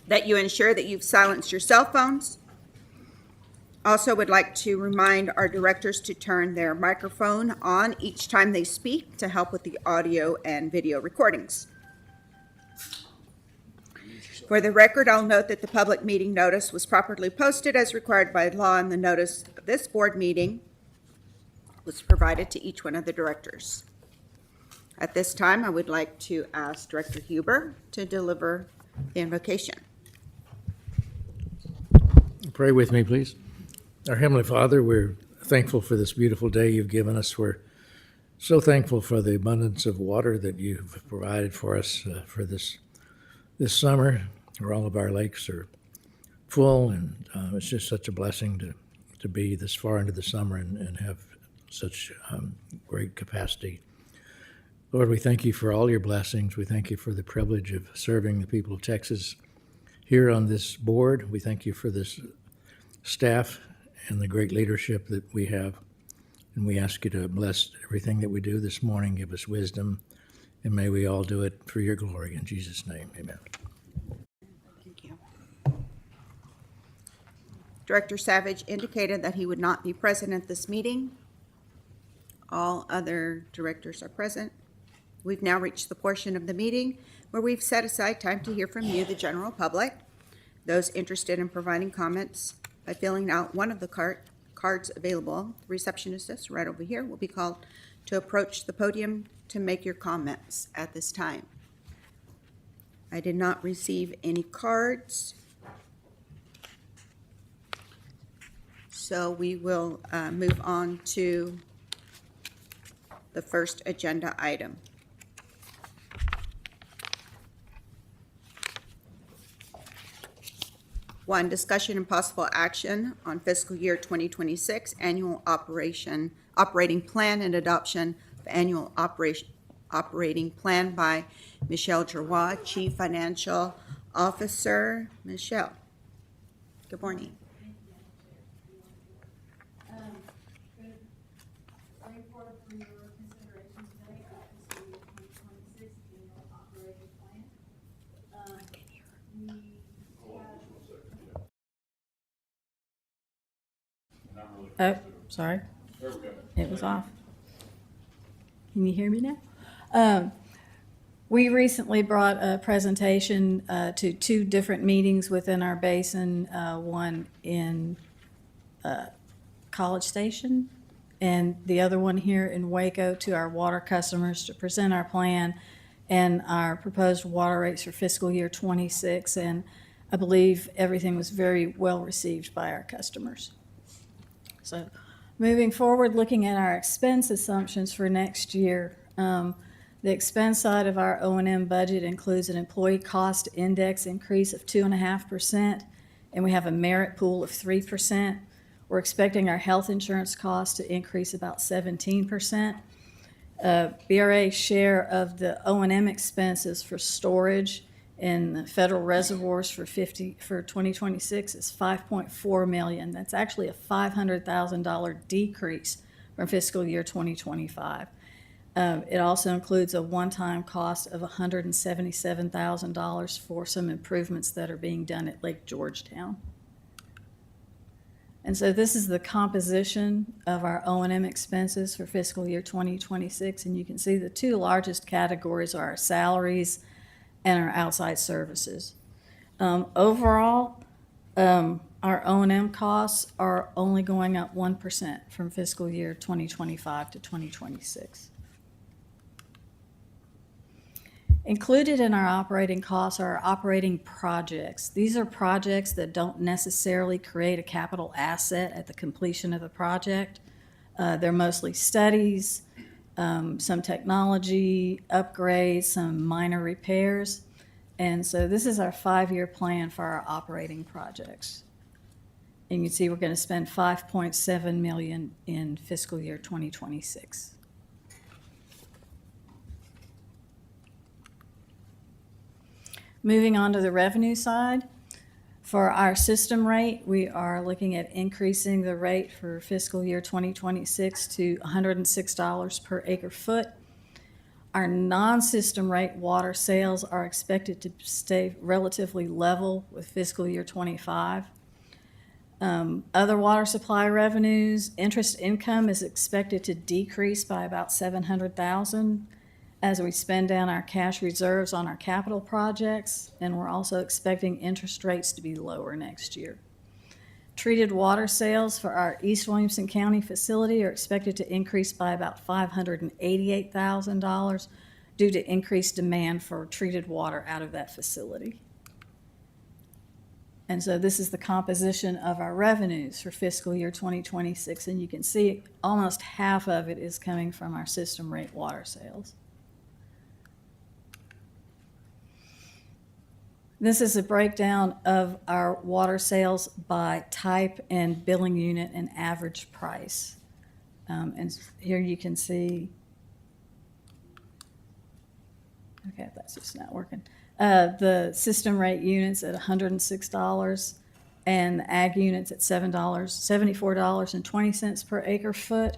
that you ensure that you've silenced your cell phones. Also would like to remind our directors to turn their microphone on each time they speak to help with the audio and video recordings. For the record, I'll note that the public meeting notice was properly posted as required by law, and the notice of this board meeting was provided to each one of the directors. At this time, I would like to ask Director Huber to deliver the invocation. Pray with me, please. Our Heavenly Father, we're thankful for this beautiful day you've given us. We're so thankful for the abundance of water that you've provided for us for this summer, where all of our lakes are full, and it's just such a blessing to be this far into the summer and have such great capacity. Lord, we thank you for all your blessings. We thank you for the privilege of serving the people of Texas here on this board. We thank you for this staff and the great leadership that we have. And we ask you to bless everything that we do this morning. Give us wisdom, and may we all do it for your glory. In Jesus' name, amen. Thank you. Director Savage indicated that he would not be present at this meeting. All other directors are present. We've now reached the portion of the meeting where we've set aside time to hear from you, the general public. Those interested in providing comments by filling out one of the cards available, the receptionist is right over here, will be called to approach the podium to make your comments at this time. I did not receive any cards, so we will move on to the first agenda item. One, discussion and possible action on fiscal year 2026 annual operating plan and adoption of annual operating plan by Michelle Giroir, Chief Financial Officer. Michelle, good morning. Oh, sorry. It was off. Can you hear me now? We recently brought a presentation to two different meetings within our basin, one in College Station and the other one here in Waco, to our water customers to present our plan and our proposed water rates for fiscal year 26. And I believe everything was very well received by our customers. So moving forward, looking at our expense assumptions for next year, the expense side of our O&M budget includes an employee cost index increase of 2.5%, and we have a merit pool of 3%. We're expecting our health insurance costs to increase about 17%. BRA share of the O&M expenses for storage in the federal reservoirs for 2026 is $5.4 million. That's actually a $500,000 decrease from fiscal year 2025. It also includes a one-time cost of $177,000 for some improvements that are being done at Lake Georgetown. And so this is the composition of our O&M expenses for fiscal year 2026, and you can see the two largest categories are our salaries and our outside services. Overall, our O&M costs are only going up 1% from fiscal year 2025 to 2026. Included in our operating costs are our operating projects. These are projects that don't necessarily create a capital asset at the completion of the project. They're mostly studies, some technology upgrades, some minor repairs. And so this is our 5-year plan for our operating projects. And you can see we're going to spend $5.7 million in fiscal year 2026. Moving on to the revenue side, for our system rate, we are looking at increasing the rate for fiscal year 2026 to $106 per acre foot. Our non-system rate water sales are expected to stay relatively level with fiscal year '25. Other water supply revenues, interest income is expected to decrease by about $700,000 as we spend down our cash reserves on our capital projects, and we're also expecting interest rates to be lower next year. Treated water sales for our East Williamson County facility are expected to increase by about $588,000 due to increased demand for treated water out of that facility. And so this is the composition of our revenues for fiscal year 2026, and you can see almost half of it is coming from our system rate water sales. This is a breakdown of our water sales by type and billing unit and average price. And here you can see, okay, that's just not working. The system rate units at $106 and the ag units at $74.20 per acre foot.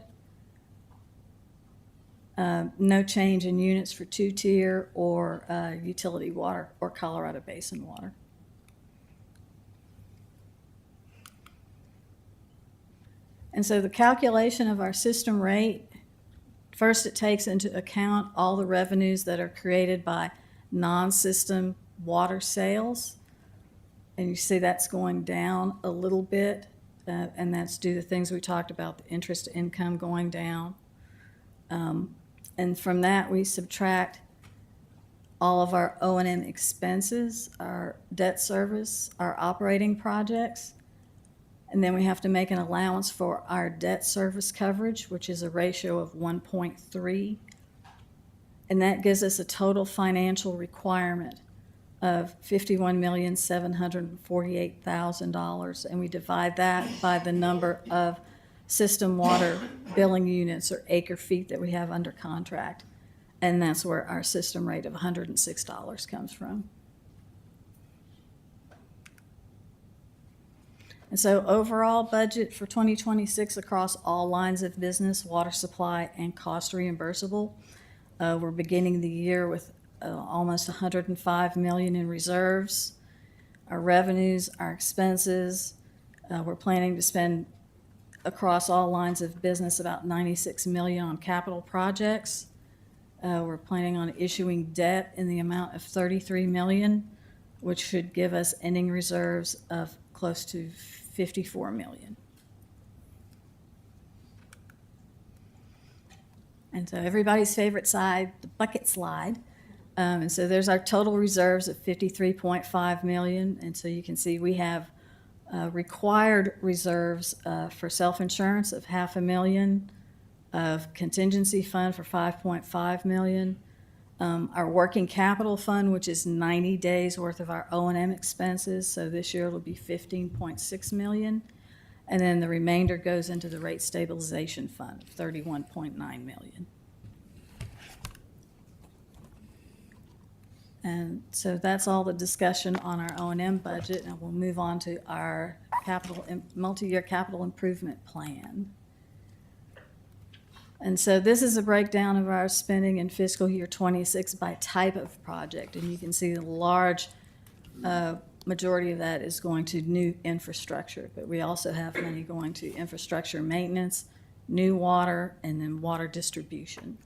No change in units for two-tier or utility water or Colorado Basin water. And so the calculation of our system rate, first it takes into account all the revenues that are created by non-system water sales. And you see that's going down a little bit, and that's due to things we talked about, the interest income going down. And from that, we subtract all of our O&M expenses, our debt service, our operating projects, and then we have to make an allowance for our debt service coverage, which is a ratio of 1.3. And that gives us a total financial requirement of $51,748,000. And we divide that by the number of system water billing units or acre feet that we have under contract. And that's where our system rate of $106 comes from. And so overall budget for 2026 across all lines of business, water supply and cost reimbursable. We're beginning the year with almost $105 million in reserves. Our revenues, our expenses, we're planning to spend across all lines of business about $96 million on capital projects. We're planning on issuing debt in the amount of $33 million, which should give us ending reserves of close to $54 million. And so everybody's favorite side, the bucket slide. And so there's our total reserves of $53.5 million. And so you can see we have required reserves for self-insurance of $500,000, of contingency fund for $5.5 million, our working capital fund, which is 90 days worth of our O&M expenses. So this year it'll be $15.6 million. And then the remainder goes into the rate stabilization fund of $31.9 million. And so that's all the discussion on our O&M budget, and we'll move on to our multi-year capital improvement plan. And so this is a breakdown of our spending in fiscal year 26 by type of project, and you can see the large majority of that is going to new infrastructure, but we also have money going to infrastructure maintenance, new water, and then water distribution.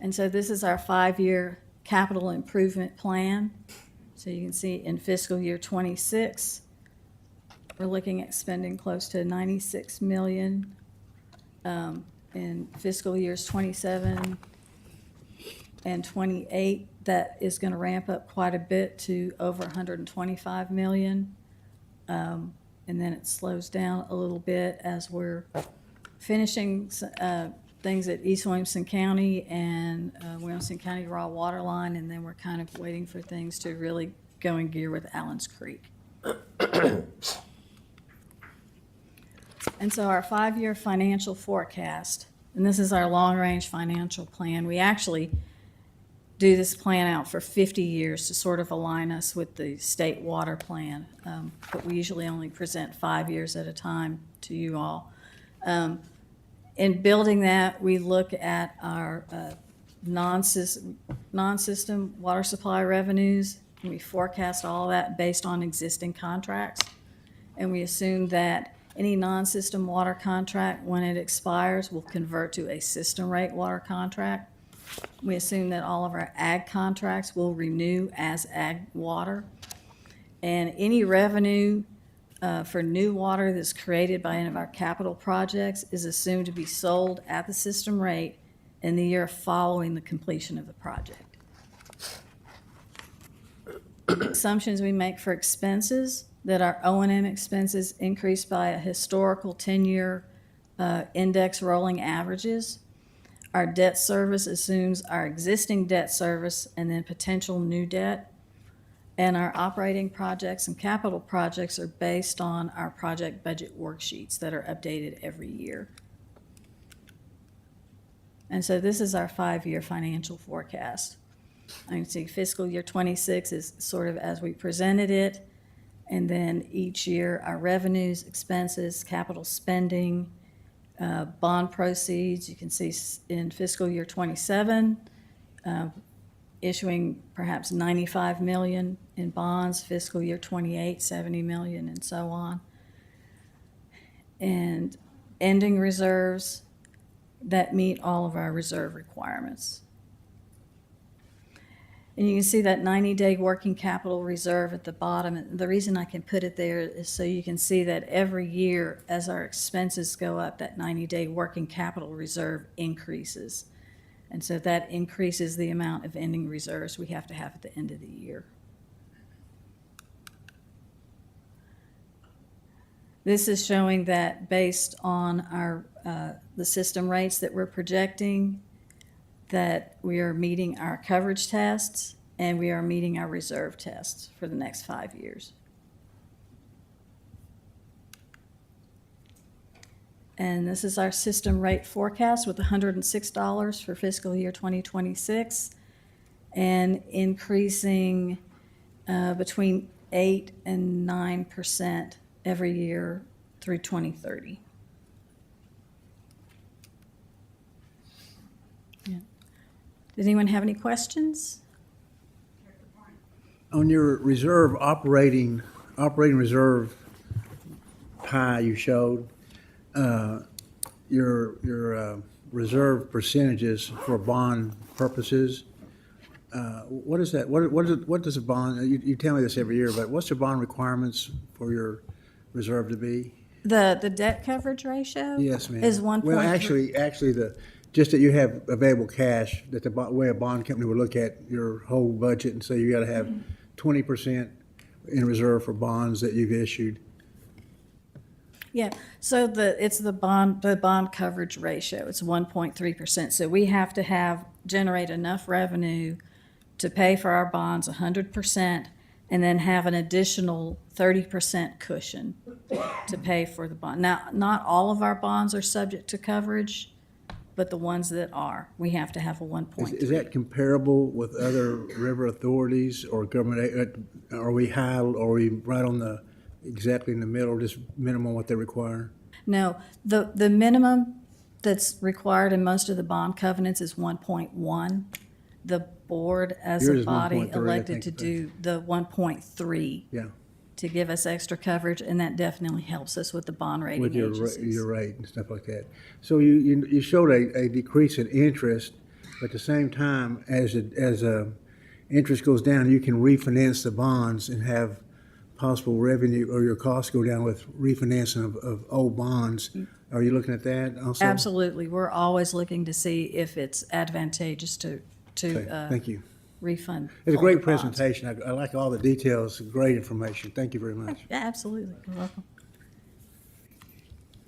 And so this is our 5-year capital improvement plan. So you can see in fiscal year 26, we're looking at spending close to $96 million. In fiscal years 27 and 28, that is going to ramp up quite a bit to over $125 million. And then it slows down a little bit as we're finishing things at East Williamson County and Williamson County Raw Water Line, and then we're kind of waiting for things to really go in gear with Allens Creek. And so our 5-year financial forecast, and this is our long-range financial plan. We actually do this plan out for 50 years to sort of align us with the state water plan, but we usually only present 5 years at a time to you all. In building that, we look at our non-system water supply revenues. And we forecast all of that based on existing contracts. And we assume that any non-system water contract, when it expires, will convert to a system rate water contract. We assume that all of our ag contracts will renew as ag water. And any revenue for new water that's created by any of our capital projects is assumed to be sold at the system rate in the year following the completion of the project. Assumptions we make for expenses, that our O&M expenses increase by a historical 10-year index rolling averages. Our debt service assumes our existing debt service and then potential new debt. And our operating projects and capital projects are based on our project budget worksheets that are updated every year. And so this is our 5-year financial forecast. I can see fiscal year 26 is sort of as we presented it. And then each year, our revenues, expenses, capital spending, bond proceeds. You can see in fiscal year 27, issuing perhaps 95 million in bonds, fiscal year 28, 70 million, and so on. And ending reserves that meet all of our reserve requirements. And you can see that 90-day working capital reserve at the bottom. And the reason I can put it there is so you can see that every year as our expenses go up, that 90-day working capital reserve increases. And so that increases the amount of ending reserves we have to have at the end of the year. This is showing that based on our the system rates that we're projecting, that we are meeting our coverage tests and we are meeting our reserve tests for the next 5 years. And this is our system rate forecast with $106 for fiscal year 2026 and increasing between 8 and 9% every year through 2030. Yeah. Does anyone have any questions? On your reserve operating reserve pie you showed, your reserve percentages for bond purposes, what is that? What does a bond, you tell me this every year, but what's the bond requirements for your reserve to be? The debt coverage ratio? Yes, ma'am. Is 1.3. Well, actually, just that you have available cash, that the way a bond company would look at your whole budget and say you gotta have 20% in reserve for bonds that you've issued. Yeah, so it's the bond coverage ratio. It's 1.3%. So we have to generate enough revenue to pay for our bonds 100% and then have an additional 30% cushion to pay for the bond. Now, not all of our bonds are subject to coverage, but the ones that are, we have to have a 1.3. Is that comparable with other river authorities or government? Are we high, or are we right on exactly in the middle, just minimum what they require? No, the minimum that's required in most of the bond covenants is 1.1. The board as Yours a is body 1.3, I elected think, to but- do the 1.3 Yeah, to give us extra coverage, and that definitely helps us with the bond rating with agencies. your rate and stuff like that. So you showed a decrease in interest, but at the same time, as interest goes down, you can refinance the bonds and have possible revenue, or your costs go down with refinancing of old bonds. Are you looking at that also? Absolutely. We're always looking to see if it's advantageous to Okay, thank you. refund. It's a older great bonds. presentation. I like all the details, great information. Thank you very much. Yeah, absolutely. You're welcome.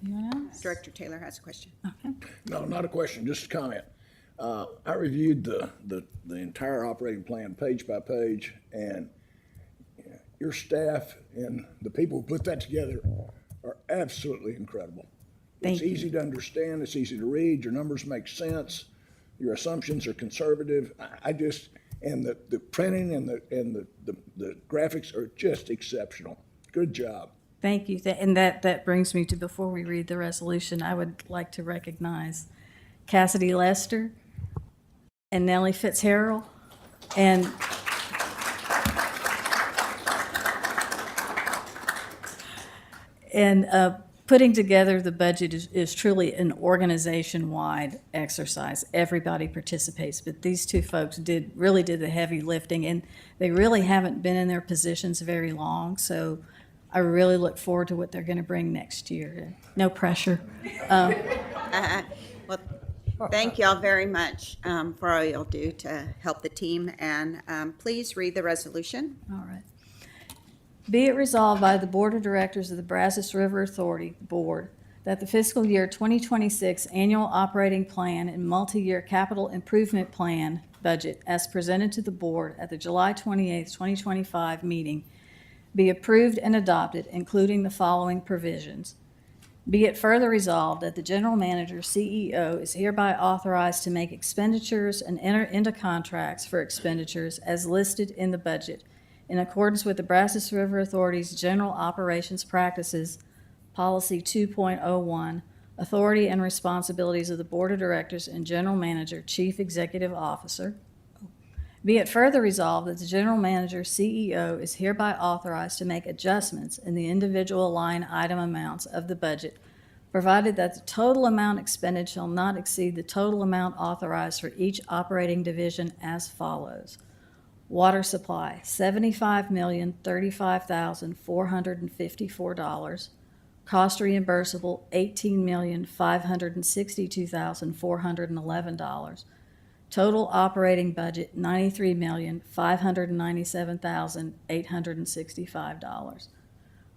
Anyone else? Director Taylor has a question. Okay. No, not a question, just a comment. I reviewed the entire operating plan page by page, and your staff and the people who put that together are absolutely incredible. Thank It's you. easy to understand, it's easy to read, your numbers make sense, your assumptions are conservative. And the printing and the graphics are just exceptional. Good job. Thank you. And that brings me to, before we read the resolution, I would like to recognize Cassidy Lester and Nellie Fitzgerald. And putting together the budget is truly an organization-wide exercise. Everybody participates, but these two folks really did the heavy lifting, and they really haven't been in their positions very long, so I really look forward to what they're going to bring next year. No pressure. Well, thank y'all very much for all y'all do to help the team, and please read the resolution. All right. Be it resolved by the Board of Directors of the Brazos River Authority Board that the fiscal year 2026 annual operating plan and multi-year capital improvement plan budget as presented to the board at the July 28, 2025 meeting be approved and adopted, including the following provisions. Be it further resolved that the general manager, CEO, is hereby authorized to make expenditures and enter into contracts for expenditures as listed in the budget in accordance with the Brazos River Authority's General Operations Practices, Policy 2.01, Authority and Responsibilities of the Board of Directors and General Manager, Chief Executive Officer. Be it further resolved that the General Manager, CEO, is hereby authorized to make adjustments in the individual line item amounts of the budget, provided that the total amount expended shall not exceed the total amount authorized for each operating division as follows. Water supply, $75,035,454. Cost reimbursable, $18,562,411. Total operating budget, $93,597,865.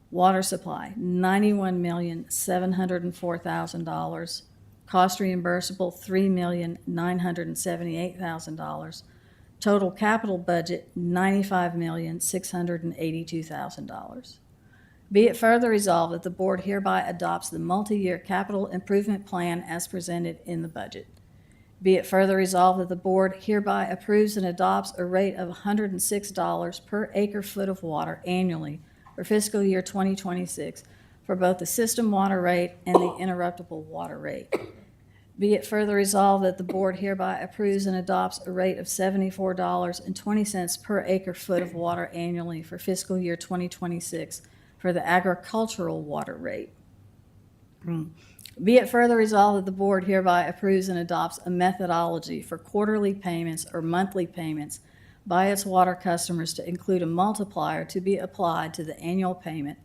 Water supply, $91,704,000. Cost reimbursable, $3,978,000. Total capital budget, $95,682,000. Be it further resolved that the board hereby adopts the multi-year capital improvement plan as presented in the budget. Be it further resolved that the board hereby approves and adopts a rate of $106 per acre foot of water annually for fiscal year 2026 for both the system water rate and the interruptible water rate. Be it further resolved that the board hereby approves and adopts a rate of $74.20 per acre foot of water annually for fiscal year 2026 for the agricultural water rate. Be it further resolved that the board hereby approves and adopts a methodology for quarterly payments or monthly payments by its water customers to include a multiplier to be applied to the annual payment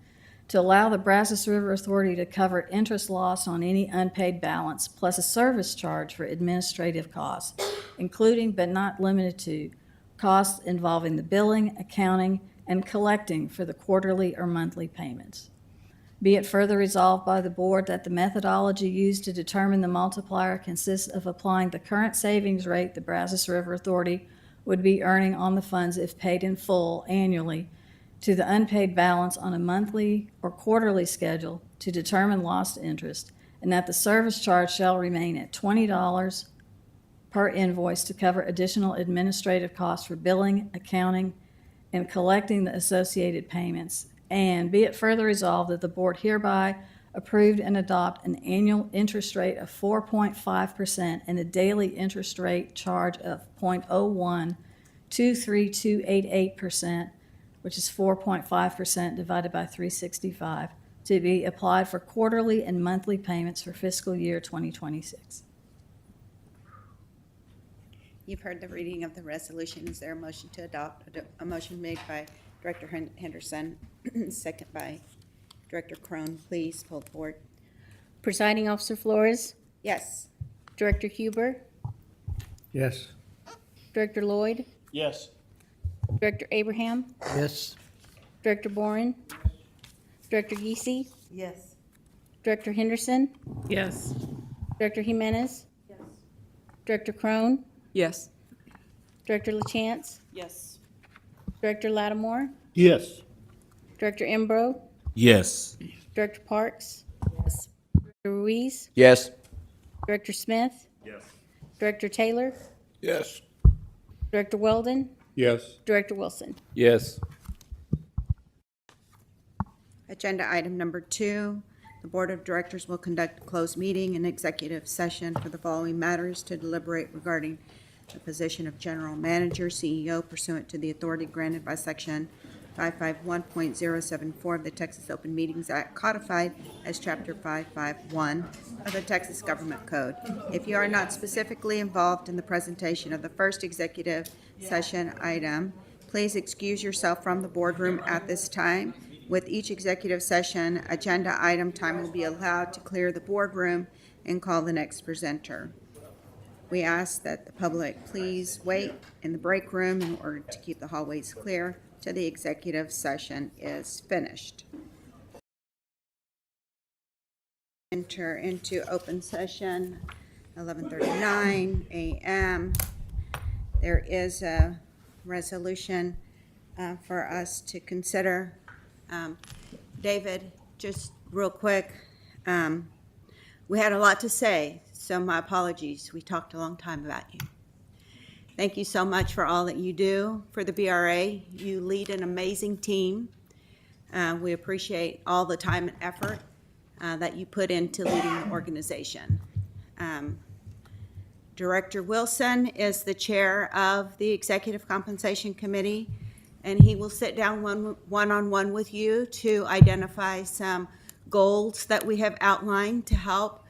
to allow the Brazos River Authority to cover interest loss on any unpaid balance, plus a service charge for administrative costs, including but not limited to costs involving the billing, accounting, and collecting for the quarterly or monthly payments. Be it further resolved by the board that the methodology used to determine the multiplier consists of applying the current savings rate the Brazos River Authority would be earning on the funds if paid in full annually to the unpaid balance on a monthly or quarterly schedule to determine lost interest, and that the service charge shall remain at $20 per invoice to cover additional administrative costs for billing, accounting, and collecting the associated payments. And be it further resolved that the board hereby approved and adopt an annual interest rate of 4.5% and a daily interest rate charge of 0.0123288%, which is 4.5% divided by 365, to be applied for quarterly and monthly payments for fiscal year 2026. You've heard the reading of the resolution. Is there a motion to adopt? A motion made by Director Henderson, second by Director Crone. Please pull the board. Presiding Officer Flores, Yes. Director Huber, Yes. Director Lloyd, Yes. Director Abraham, Yes. Director Boren, Director Geesey, Yes. Director Henderson, Yes. Director Jimenez, Director Crone, Yes. Director LaChance, Yes. Director Lattimore, Yes. Director Embro, Yes. Director Parks, Yes. Director Ruiz, Yes. Director Smith, Yes. Director Taylor, Yes. Director Weldon, Yes. Director Wilson. Yes. Agenda item number 2, the Board of Directors will conduct a closed meeting and executive session for the following matters: to deliberate regarding the position of General Manager, CEO pursuant to the authority granted by Section 551.074 of the Texas Open Meetings Act, codified as Chapter 551 of the Texas Government Code. If you are not specifically involved in the presentation of the first executive session item, please excuse yourself from the boardroom at this time. With each executive session agenda item, time will be allowed to clear the boardroom and call the next presenter. We ask that the public please wait in the break room in order to keep the hallways clear till the executive session is finished. Enter into open session, 11:39 a.m. There is a resolution for us to consider. David, just real quick, we had a lot to say, so my apologies. We talked a long time about you. Thank you so much for all that you do for the BRA. You lead an amazing team. We appreciate all the time and effort that you put into leading the organization. Director Wilson is the chair of the Executive Compensation Committee, and he will sit down one-on-one with you to identify some goals that we have outlined to help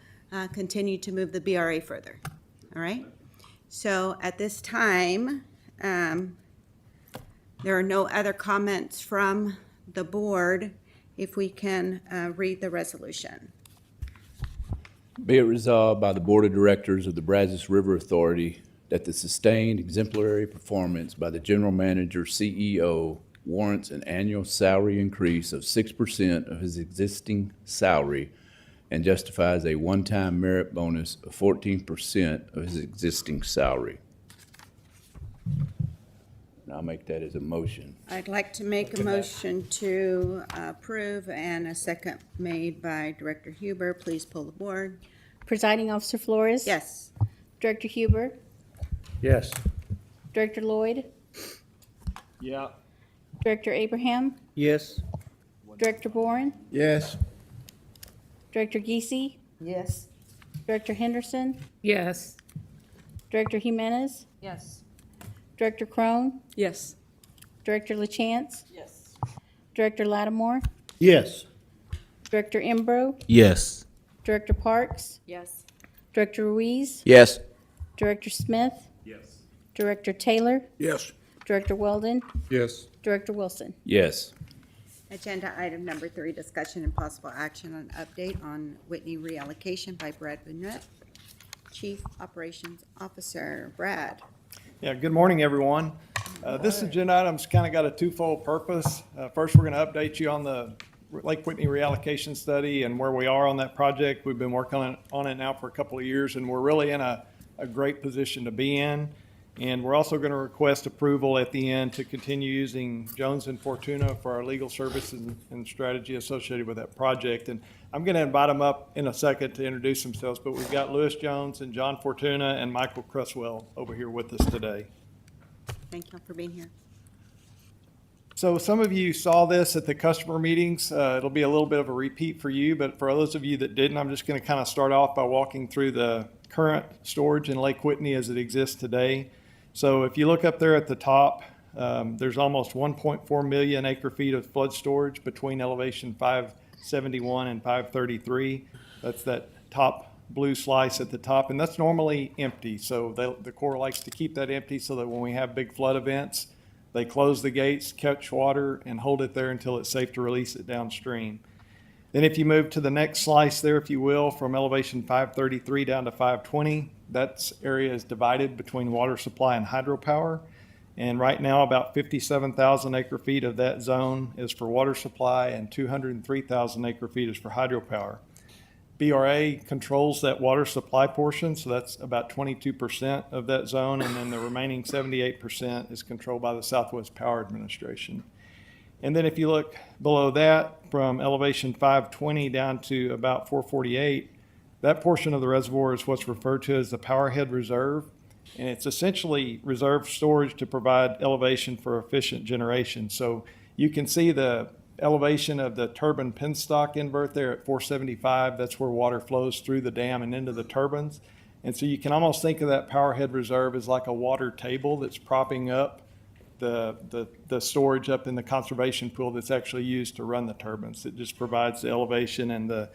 continue to move the BRA further. All right? So at this time, there are no other comments from the board. If we can read the resolution. Be it resolved by the Board of Directors of the Brazos River Authority that the sustained exemplary performance by the General Manager CEO warrants an annual salary increase of 6% of his existing salary and justifies a one-time merit bonus of 14% of his existing salary. And I'll make that as a motion. I'd like to make a motion to approve, and a second made by Director Huber. Please pull the board. Presiding Officer Flores. Yes. Director Huber. Yes. Director Lloyd. Yeah. Director Abraham. Yes. Director Boren. Yes. Director Geesey. Yes. Director Henderson. Yes. Director Jimenez. Yes. Director Crone. Yes. Director LaChance. Yes. Director Lattimore. Yes. Director Imbro. Yes. Director Parks. Yes. Director Ruiz. Yes. Director Smith. Yes. Director Taylor. Yes. Director Weldon. Yes. Director Wilson. Yes. Agenda item number 3, discussion and possible action on update on Whitney reallocation by Brad Burnett, Chief Operations Officer. Brad. Yeah, good morning, everyone. This agenda item's kind of got a twofold purpose. First, we're going to update you on the Lake Whitney reallocation study and where we are on that project. We've been working on it now for a couple of years, and we're really in a great position to be in. And we're also going to request approval at the end to continue using Jones and Fortuna for our legal services and strategy associated with that project. And I'm going to invite them up in a second to introduce themselves, but we've got Lewis Jones and John Fortuna and Michael Cresswell over here with us today. Thank you for being here. So some of you saw this at the customer meetings. It'll be a little bit of a repeat for you, but for those of you that didn't, I'm just going to kind of start off by walking through the current storage in Lake Whitney as it exists today. So if you look up there at the top, there's almost 1.4 million acre feet of flood storage between elevation 571 and 533. That's that top blue slice at the top, and that's normally empty. So the Corps likes to keep that empty so that when we have big flood events, they close the gates, catch water, and hold it there until it's safe to release it downstream. Then if you move to the next slice there, if you will, from elevation 533 down to 520, that area is divided between water supply and hydropower. And right now, about 57,000 acre feet of that zone is for water supply and 203,000 acre feet is for hydropower. BRA controls that water supply portion, so that's about 22% of that zone, and then the remaining 78% is controlled by the Southwest Power Administration. And then if you look below that, from elevation 520 down to about 448, that portion of the reservoir is what's referred to as the Powerhead Reserve, and it's essentially reserve storage to provide elevation for efficient generation. So you can see the elevation of the turbine penstock invert there at 475. That's where water flows through the dam and into the turbines. And so you can almost think of that power head reserve as like a water table that's propping up the storage up in the conservation pool that's actually used to run the turbines. It just provides the elevation and the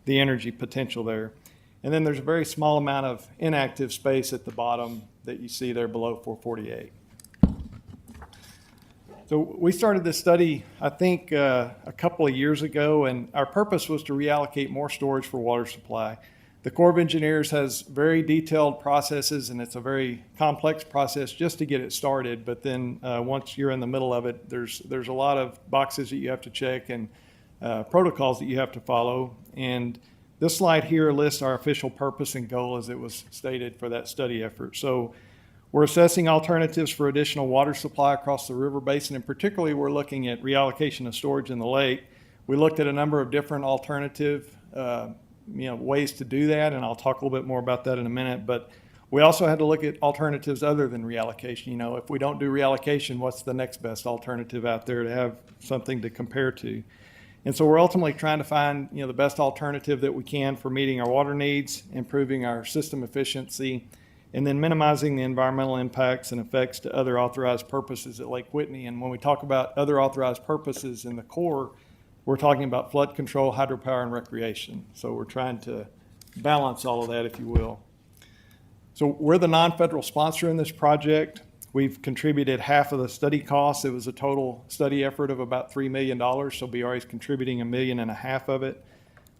energy potential there. And then there's a very small amount of inactive space at the bottom that you see there below 448. So we started this study, I think, a couple of years ago, and our purpose was to reallocate more storage for water supply. The Corps of Engineers has very detailed processes, and it's a very complex process just to get it started. But then once you're in the middle of it, there's a lot of boxes that you have to check and protocols that you have to follow. And this slide here lists our official purpose and goal as it was stated for that study effort. So we're assessing alternatives for additional water supply across the river basin, and particularly we're looking at reallocation of storage in the lake. We looked at a number of different alternative ways to do that, and I'll talk a little bit more about that in a minute. But we also had to look at alternatives other than reallocation. If we don't do reallocation, what's the next best alternative out there to have something to compare to? And so we're ultimately trying to find the best alternative that we can for meeting our water needs, improving our system efficiency, and then minimizing the environmental impacts and effects to other authorized purposes at Lake Whitney. And when we talk about other authorized purposes in the Corps, we're talking about flood control, hydropower, and recreation. So we're trying to balance all of that, if you will. So we're the non-federal sponsor in this project. We've contributed half of the study costs. It was a total study effort of about $3 million, so BRA is contributing $1.5 million of it.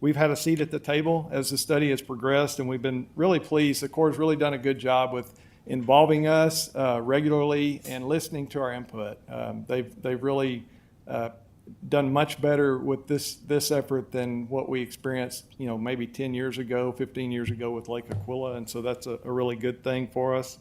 We've had a seat at the table as the study has progressed, and we've been really pleased. The Corps has really done a good job with involving us regularly and listening to our input. They've really done much better with this effort than what we experienced, maybe 10 years ago, 15 years ago with Lake Aquila, and so that's a really good thing for us.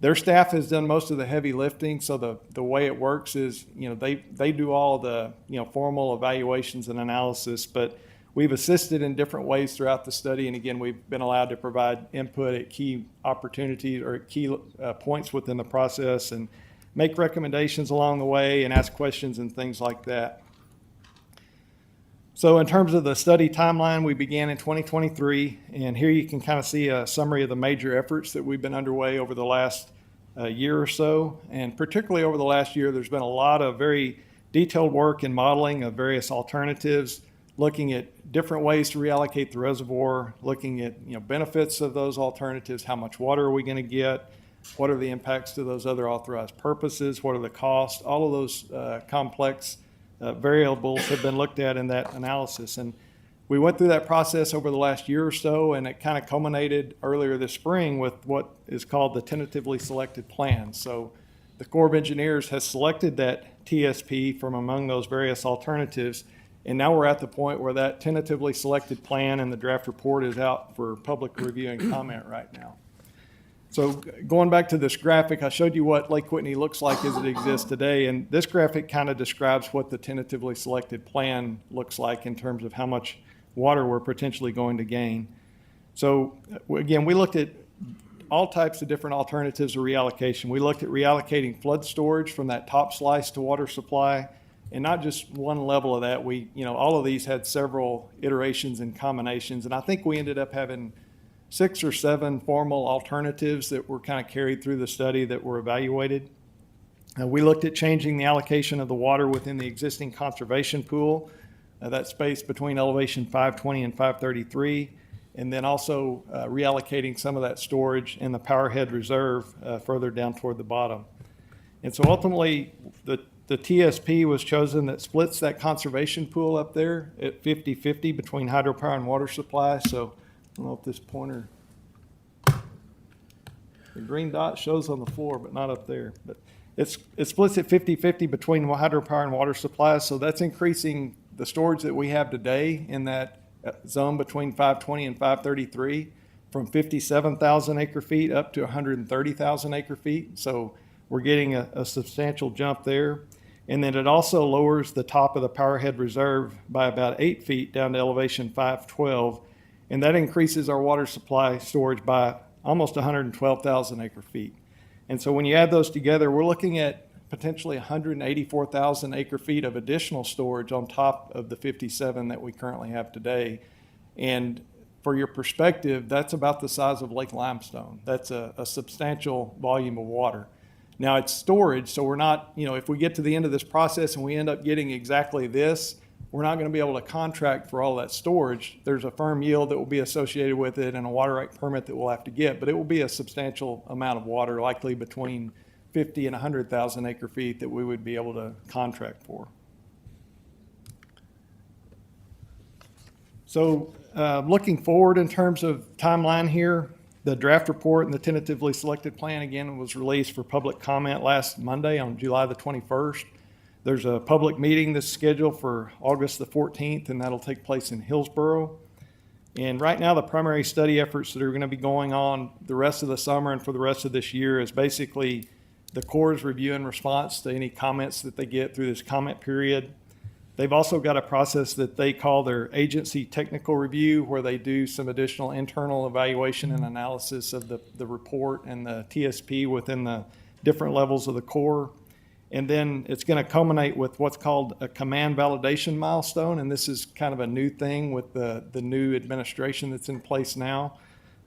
Their staff has done most of the heavy lifting, so the way it works is, they do all the, formal evaluations and analysis, but we've assisted in different ways throughout the study, and again, we've been allowed to provide input at key opportunities or at key points within the process and make recommendations along the way and ask questions and things like that. So in terms of the study timeline, we began in 2023, and here you can kind of see a summary of the major efforts that we've been underway over the last year or so, and particularly over the last year, there's been a lot of very detailed work in modeling of various alternatives, looking at different ways to reallocate the reservoir, looking at benefits of those alternatives, how much water are we going to get, what are the impacts to those other authorized purposes, what are the costs, all of those complex variables have been looked at in that analysis. And we went through that process over the last year or so, and it kind of culminated earlier this spring with what is called the tentatively selected plan. So the Corps of Engineers has selected that TSP from among those various alternatives, and now we're at the point where that tentatively selected plan and the draft report is out for public review and comment right now. So going back to this graphic, I showed you what Lake Whitney looks like as it exists today, and this graphic kind of describes what the tentatively selected plan looks like in terms of how much water we're potentially going to gain. So again, we looked at all types of different alternatives of reallocation. We looked at reallocating flood storage from that top slice to water supply, and not just one level of that. All of these had several iterations and combinations, and I think we ended up having 6 or 7 formal alternatives that were kind of carried through the study that were evaluated. We looked at changing the allocation of the water within the existing conservation pool, that space between elevation 520 and 533, and then also reallocating some of that storage in the power head reserve further down toward the bottom. And so ultimately, the TSP was chosen that splits that conservation pool up there at 50-50 between hydropower and water supply. So I don't know if this pointer, the green dot shows on the floor, but not up there. But it splits at 50-50 between hydropower and water supply. So that's increasing the storage that we have today in that zone between 520 and 533 from 57,000 acre feet up to 130,000 acre feet. So we're getting a substantial jump there. And then it also lowers the top of the power head reserve by about 8 feet down to elevation 512. And that increases our water supply storage by almost 112,000 acre feet. And so when you add those together, we're looking at potentially 184,000 acre feet of additional storage on top of the 57 that we currently have today. And for your perspective, that's about the size of Lake Limestone. That's a substantial volume of water. Now it's storage, so we're not, if we get to the end of this process and we end up getting exactly this, we're not going to be able to contract for all that storage. There's a firm yield that will be associated with it and a water right permit that we'll have to get, but it will be a substantial amount of water, likely between 50 and 100,000 acre feet that we would be able to contract for. So looking forward in terms of timeline here, the draft report and the tentatively selected plan again was released for public comment last Monday on July the 21st. There's a public meeting that's scheduled for August the 14th, and that'll take place in Hillsboro. And right now, the primary study efforts that are going to be going on the rest of the summer and for the rest of this year is basically the Corps' review and response to any comments that they get through this comment period. They've also got a process that they call their agency technical review, where they do some additional internal evaluation and analysis of the report and the TSP within the different levels of the Corps. And then it's going to culminate with what's called a command validation milestone. And this is kind of a new thing with the new administration that's in place now.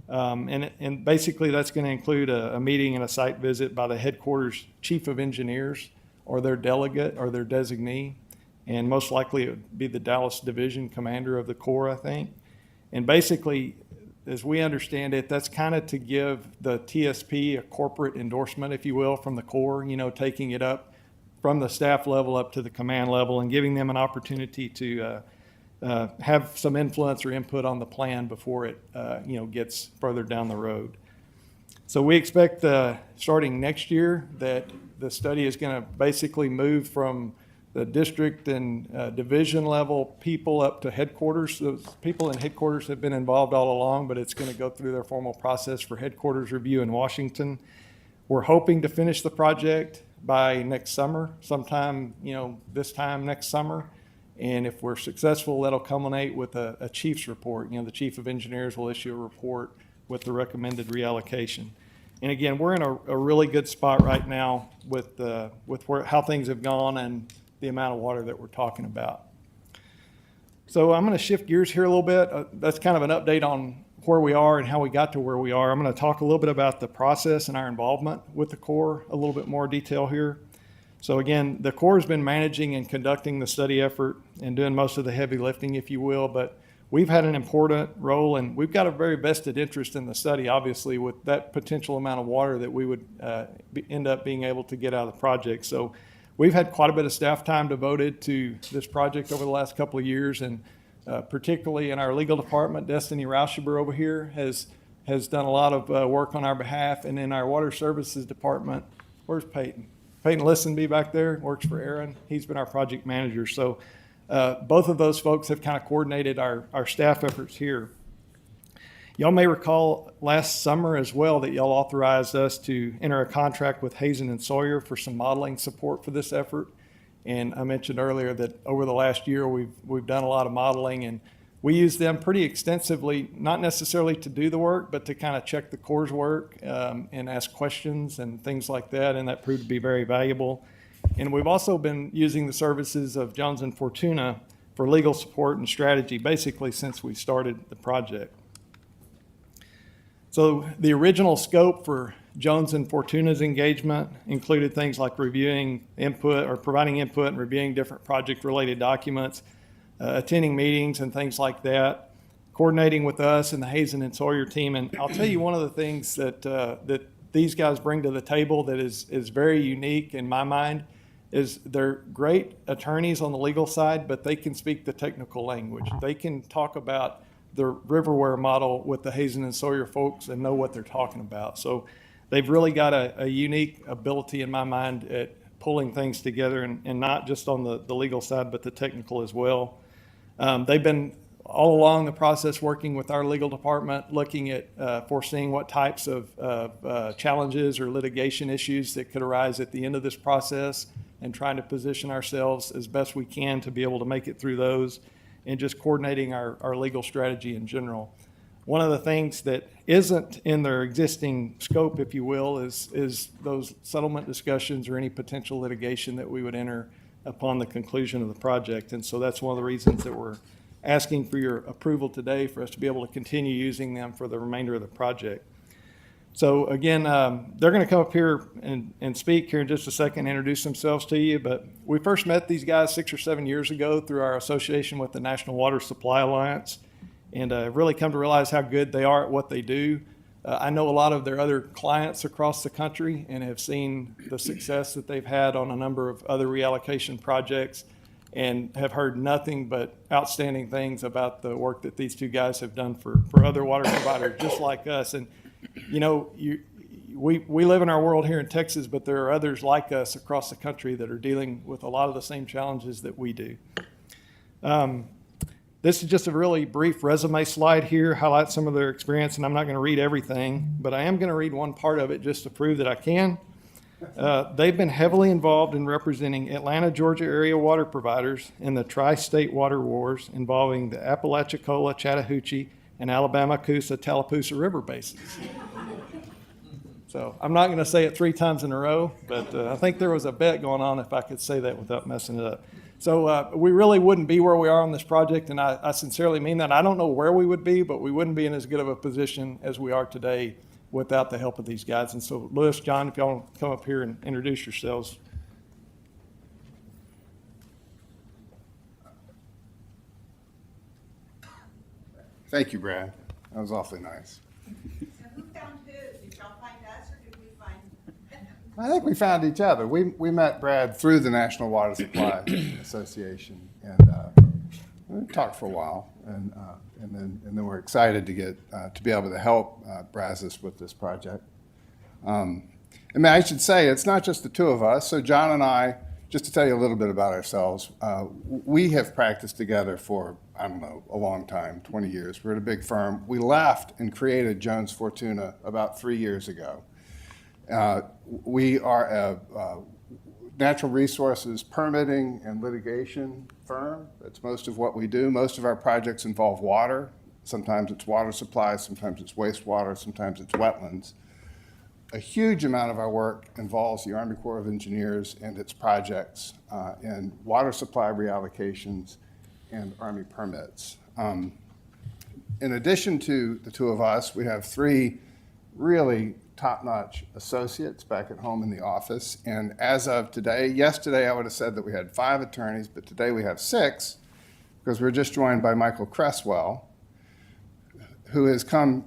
And basically that's going to include a meeting and a site visit by the headquarters chief of engineers or their delegate or their designee. And most likely it would be the Dallas Division commander of the Corps, I think. And basically, as we understand it, that's kind of to give the TSP a corporate endorsement, if you will, from the Corps, taking it up from the staff level up to the command level and giving them an opportunity to have some influence or input on the plan before it, gets further down the road. So we expect starting next year that the study is going to basically move from the district and division level people up to headquarters. Those people in headquarters have been involved all along, but it's going to go through their formal process for headquarters review in Washington. We're hoping to finish the project by next summer, sometime, this time next summer. And if we're successful, that'll culminate with a chief's report. The chief of engineers will issue a report with the recommended reallocation. And again, we're in a really good spot right now with how things have gone and the amount of water that we're talking about. So I'm going to shift gears here a little bit. That's kind of an update on where we are and how we got to where we are. I'm going to talk a little bit about the process and our involvement with the Corps, a little bit more detail here. So again, the Corps has been managing and conducting the study effort and doing most of the heavy lifting, if you will, but we've had an important role and we've got a very vested interest in the study, obviously, with that potential amount of water that we would end up being able to get out of the project. So we've had quite a bit of staff time devoted to this project over the last couple of years, and particularly in our legal department, Destiny Rauschuber over here has done a lot of work on our behalf. And in our water services department, where's Peyton? Peyton Listenby back there, works for Aaron. He's been our project manager. So both of those folks have kind of coordinated our staff efforts here. Y'all may recall last summer as well that y'all authorized us to enter a contract with Hazen and Sawyer for some modeling support for this effort. And I mentioned earlier that over the last year, we've done a lot of modeling, and we use them pretty extensively, not necessarily to do the work, but to kind of check the Corps' work and ask questions and things like that. And that proved to be very valuable. And we've also been using the services of Jones and Fortuna for legal support and strategy, basically since we started the project. So the original scope for Jones and Fortuna's engagement included things like reviewing input or providing input and reviewing different project-related documents, attending meetings and things like that, coordinating with us and the Hazen and Sawyer team. And I'll tell you one of the things that these guys bring to the table that is very unique in my mind is they're great attorneys on the legal side, but they can speak the technical language. They can talk about the Riverware model with the Hazen and Sawyer folks and know what they're talking about. So they've really got a unique ability in my mind at pulling things together and not just on the legal side, but the technical as well. They've been all along the process working with our legal department, looking at foreseeing what types of challenges or litigation issues that could arise at the end of this process and trying to position ourselves as best we can to be able to make it through those and just coordinating our legal strategy in general. One of the things that isn't in their existing scope, if you will, is those settlement discussions or any potential litigation that we would enter upon the conclusion of the project. And so that's one of the reasons that we're asking for your approval today for us to be able to continue using them for the remainder of the project. So again, they're going to come up here and speak here in just a second, introduce themselves to you. But we first met these guys 6 or 7 years ago through our association with the National Water Supply Alliance, and really come to realize how good they are at what they do. I know a lot of their other clients across the country and have seen the success that they've had on a number of other reallocation projects, and have heard nothing but outstanding things about the work that these two guys have done for other water providers just like us. And you know, we live in our world here in Texas, but there are others like us across the country that are dealing with a lot of the same challenges that we do. This is just a really brief resume slide here, highlights some of their experience, and I'm not going to read everything, but I am going to read one part of it just to prove that I can. They've been heavily involved in representing Atlanta, Georgia area water providers in the tri-state water wars involving the Apalachicola, Chattahoochee, and Alabama-Coosa, Tallapoosa River basins. So I'm not going to say it 3 times in a row, but I think there was a bet going on if I could say that without messing it up. So we really wouldn't be where we are on this project, and I sincerely mean that. I don't know where we would be, but we wouldn't be in as good of a position as we are today without the help of these guys. And so, Lewis, John, if y'all want to come up here and introduce yourselves. Thank you, Brad. That was awfully nice. So who found who? Did y'all find us or did we find? I think we found each other. We met Brad through the National Water Supply Association, and we talked for a while, and then we're excited to get to be able to help Brazos with this project. And I should say it's not just the two of us. So John and I, just to tell you a little bit about ourselves, we have practiced together for, I don't know, a long time, 20 years. We're at a big firm. We left and created Jones Fortuna about 3 years ago. We are a natural resources permitting and litigation firm. That's most of what we do. Most of our projects involve water. Sometimes it's water supply, sometimes it's wastewater, sometimes it's wetlands. A huge amount of our work involves the Army Corps of Engineers and its projects in water supply reallocations and Army permits. In addition to the two of us, we have 3 really top-notch associates back at home in the office. And as of today, yesterday I would have said that we had 5 attorneys, but today we have 6 because we're just joined by Michael Cresswell, who has come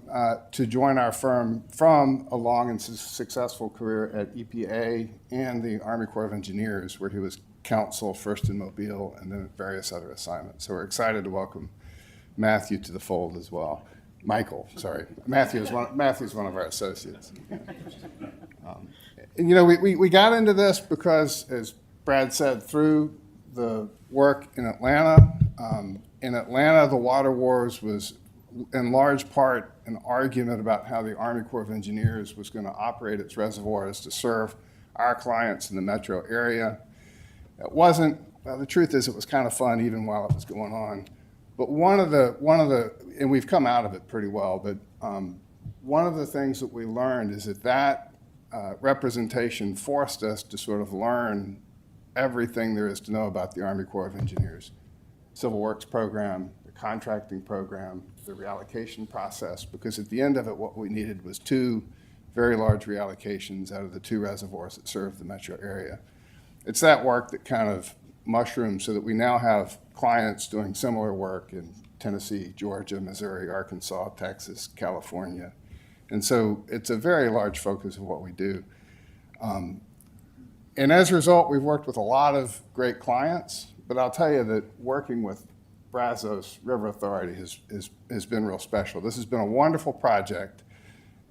to join our firm from a long and successful career at EPA and the Army Corps of Engineers, where he was counsel first in Mobile and then at various other assignments. So we're excited to welcome Matthew to the fold as well. Michael, sorry. Matthew's one of our associates. And you know, we got into this because, as Brad said, through the work in Atlanta. In Atlanta, the water wars was in large part an argument about how the Army Corps of Engineers was going to operate its reservoirs to serve our clients in the metro area. It wasn't, well, the truth is it was kind of fun even while it was going on. But one of the, and we've come out of it pretty well, but one of the things that we learned is that representation forced us to sort of learn everything there is to know about the Army Corps of Engineers. Civil Works program, the contracting program, the reallocation process, because at the end of it, what we needed was 2 very large reallocations out of the 2 reservoirs that serve the metro area. It's that work that kind of mushroomed so that we now have clients doing similar work in Tennessee, Georgia, Missouri, Arkansas, Texas, California. And so it's a very large focus of what we do. And as a result, we've worked with a lot of great clients, but I'll tell you that working with Brazos River Authority has been real special. This has been a wonderful project,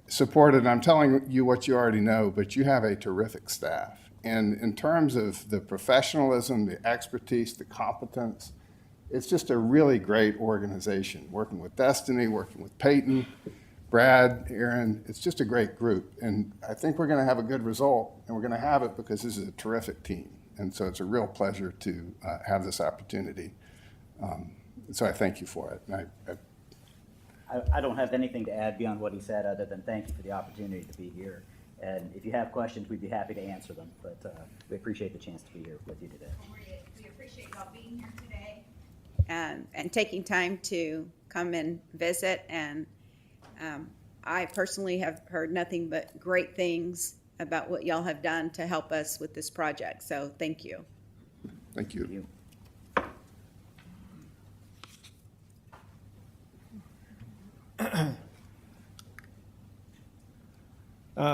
supported, I'm telling you what you already know, but you have a terrific staff. And in terms of the professionalism, the expertise, the competence, it's just a really great organization. Working with Destiny, working with Peyton, Brad, Aaron, it's just a great group. And I think we're going to have a good result, and we're going to have it because this is a terrific team. And so it's a real pleasure to have this opportunity. So I thank you for it. And I don't have anything to add beyond what he said, other than thank you for the opportunity to be here. And if you have questions, we'd be happy to answer them, but we appreciate the chance to be here with you today. We appreciate y'all being here today. And taking time to come and visit. And I personally have heard nothing but great things about what y'all have done to help us with this project. So thank you. Thank you. You.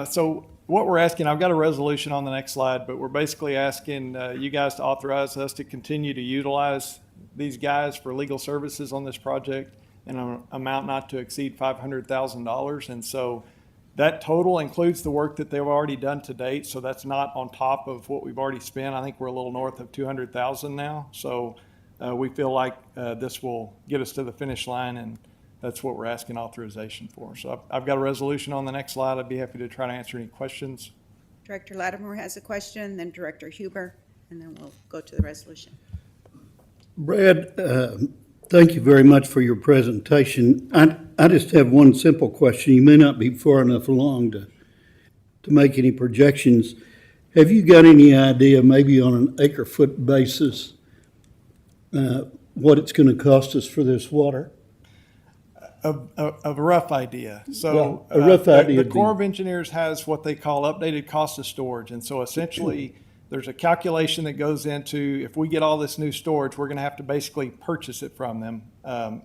So what we're asking, I've got a resolution on the next slide, but we're basically asking you guys to authorize us to continue to utilize these guys for legal services on this project in an amount not to exceed $500,000. And so that total includes the work that they've already done to date. So that's not on top of what we've already spent. I think we're a little north of 200,000 now. So we feel like this will get us to the finish line, and that's what we're asking authorization for. So I've got a resolution on the next slide. I'd be happy to try to answer any questions. Director Lattimore has a question, then Director Huber, and then we'll go to the resolution. Brad, thank you very much for your presentation. I just have one simple question. You may not be far enough along to make any projections. Have you got any idea, maybe on an acre-foot basis, what it's going to cost us for this water? A rough idea. So Well, a rough idea the would Corps be- of Engineers has what they call updated cost of storage. And so essentially, there's a calculation that goes into, if we get all this new storage, we're going to have to basically purchase it from them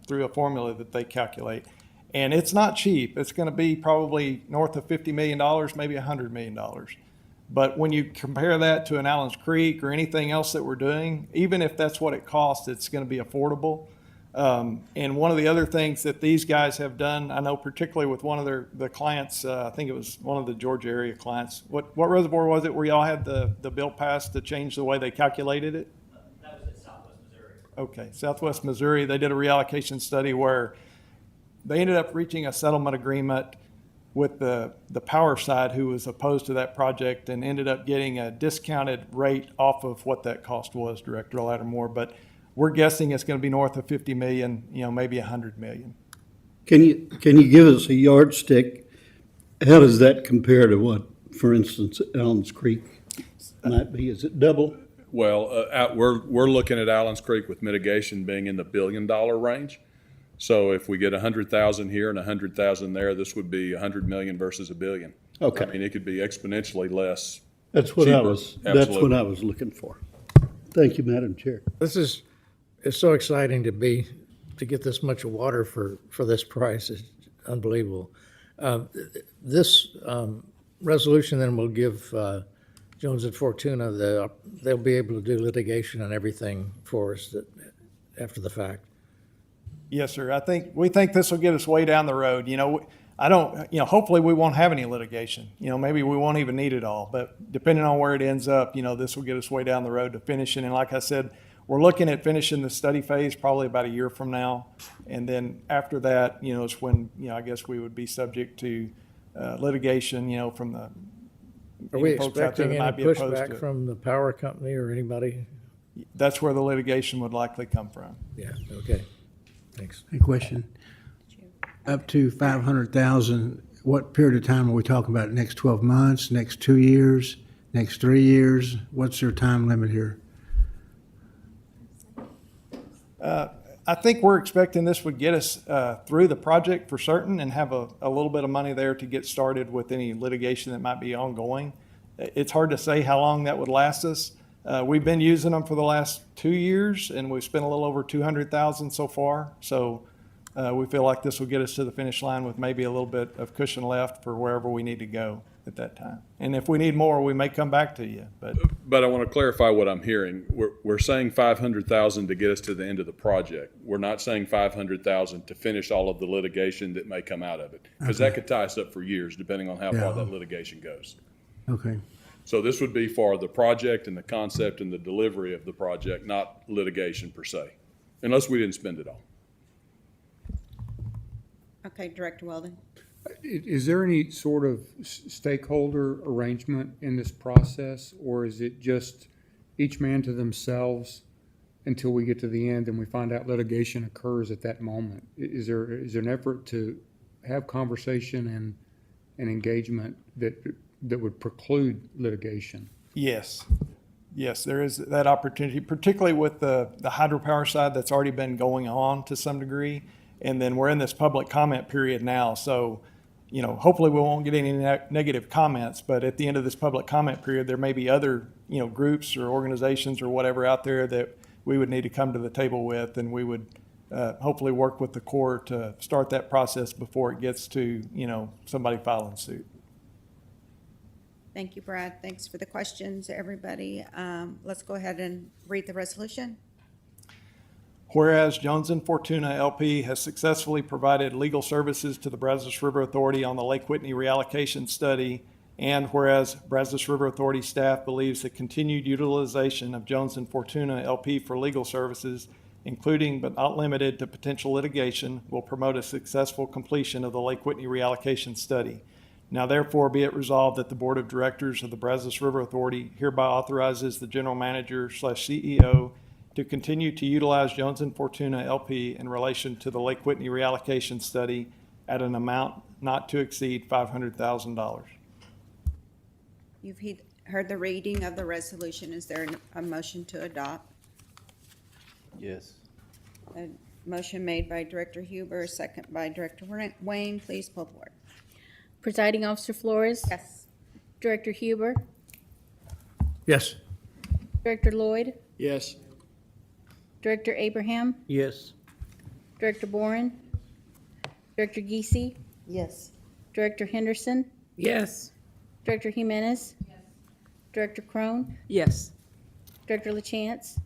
through a formula that they calculate. And it's not cheap. It's going to be probably north of $50 million, maybe $100 million. But when you compare that to an Allen's Creek or anything else that we're doing, even if that's what it costs, it's going to be affordable. And one of the other things that these guys have done, I know particularly with one of the clients, I think it was one of the Georgia area clients. What reservoir was it where y'all had the bill passed to change the way they calculated it? That was at Southwest Missouri. Okay, Southwest Missouri, they did a reallocation study where they ended up reaching a settlement agreement with the power side who was opposed to that project, and ended up getting a discounted rate off of what that cost was, Director Lattimore. But we're guessing it's going to be north of 50 million, maybe 100 million. Can you give us a yardstick? How does that compare to what, for instance, Elms Creek might be? Is it double? Well, we're looking at Allen's Creek with mitigation being in the $1 billion range. So if we get 100,000 here and 100,000 there, this would be 100 million versus $1 billion. Okay. I mean, it could be exponentially less. That's what cheaper. that's Absolutely. what I was looking for. Thank you, Madam Chair. It's so exciting to get this much water for this price. It's unbelievable. This resolution then will give Jones and Fortuna they'll be able to do litigation and everything for us after the fact. Yes, sir. We think this will get us way down the road. Hopefully we won't have any litigation. Maybe we won't even need it all, but depending on where it ends up, this will get us way down the road to finishing. And like I said, we're looking at finishing the study phase probably about a year from now. And then after that, is when, I guess we would be subject to litigation, from the Are we folks out there expecting that any might be opposed to pushback it. from the power company or anybody? That's where the litigation would likely come from. Yeah, okay, thanks. A question. Up to 500,000, what period of time are we talking about? Next 12 months, next 2 years, next 3 years? What's your time limit here? I think we're expecting this would get us through the project for certain, and have a little bit of money there to get started with any litigation that might be ongoing. It's hard to say how long that would last us. We've been using them for the last 2 years, and we've spent a little over 200,000 so far. So we feel like this will get us to the finish line with maybe a little bit of cushion left for wherever we need to go at that time. And if we need more, we may come back to you. But I want to clarify what I'm hearing. We're saying 500,000 to get us to the end of the project. We're not saying 500,000 to finish all of the litigation that may come out of it, because that could tie us up for years, depending on how far that litigation goes. Okay. So this would be for the project and the concept and the delivery of the project, not litigation per se, unless we didn't spend it all. Okay, Director Weldon. Is there any sort of stakeholder arrangement in this process, or is it just each man to themselves until we get to the end and we find out litigation occurs at that moment. Is there an effort to have conversation and engagement that would preclude litigation? Yes. Yes, there is that opportunity, particularly with the hydropower side that's already been going on to some degree. And then we're in this public comment period now. So, you know, hopefully we won't get any negative comments, but at the end of this public comment period, there may be other, you know, groups or organizations or whatever out there that we would need to come to the table with, and we would hopefully work with the Corps to start that process before it gets to, you know, somebody filing suit. Thank you, Brad. Thanks for the questions, everybody. Let's go ahead and read the resolution. Whereas Jones and Fortuna LP has successfully provided legal services to the Brazos River Authority on the Lake Whitney reallocation study, and whereas Brazos River Authority staff believes the continued utilization of Jones and Fortuna LP for legal services, including but not limited to potential litigation, will promote a successful completion of the Lake Whitney reallocation study. Now therefore be it resolved that the Board of Directors of the Brazos River Authority hereby authorizes the General Manager/CEO to continue to utilize Jones and Fortuna LP in relation to the Lake Whitney reallocation study at an amount not to exceed $500,000. You've heard the reading of the resolution. Is there a motion to adopt? Yes. A motion made by Director Huber, second by Director Wayne. Please pull the board. Presiding Officer Flores. Yes. Director Huber. Yes. Director Lloyd. Yes. Director Abraham. Yes. Director Boren. Director Geesey. Yes. Director Henderson. Yes. Director Jimenez. Director Crone. Yes. Director LaChance.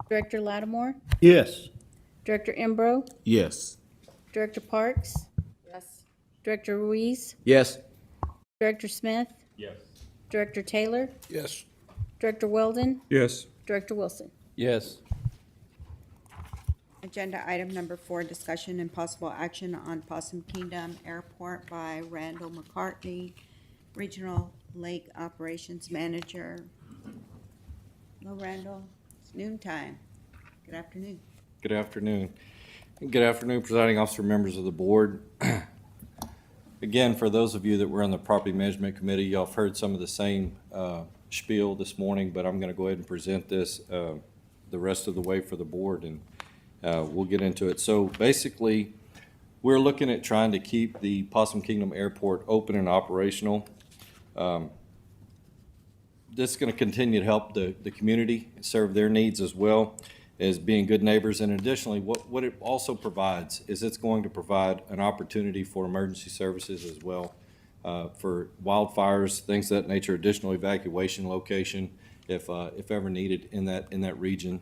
Director Lattimore. Yes. Director Embro. Yes. Director Parks. Yes. Director Ruiz. Yes. Director Smith. Yes. Director Taylor. Yes. Director Weldon. Yes. Director Wilson. Yes. Agenda item number 4, discussion and possible action on Possum Kingdom Airport by Randall McCartney, Regional Lake Operations Manager. Hello, Randall. It's noontime. Good afternoon. Good afternoon. Good afternoon, presiding officer, members of the board. Again, for those of you that were on the property management committee, y'all have heard some of the same spiel this morning, but I'm going to go ahead and present this the rest of the way for the board, and we'll get into it. So basically, we're looking at trying to keep the Possum Kingdom Airport open and operational. This is going to continue to help the community, serve their needs as well as being good neighbors. And additionally, what it also provides is it's going to provide an opportunity for emergency services as well, for wildfires, things of that nature, additional evacuation location if ever needed in that region.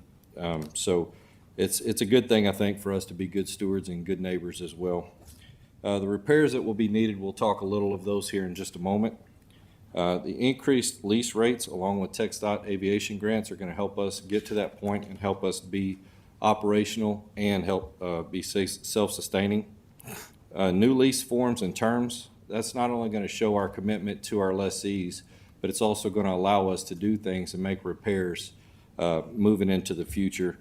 So it's a good thing, I think, for us to be good stewards and good neighbors as well. The repairs that will be needed, we'll talk a little of those here in just a moment. The increased lease rates along with TxDOT aviation grants are going to help us get to that point and help us be operational and help be self-sustaining. New lease forms and terms, that's not only going to show our commitment to our lessees, but it's also going to allow us to do things and make repairs moving into the future.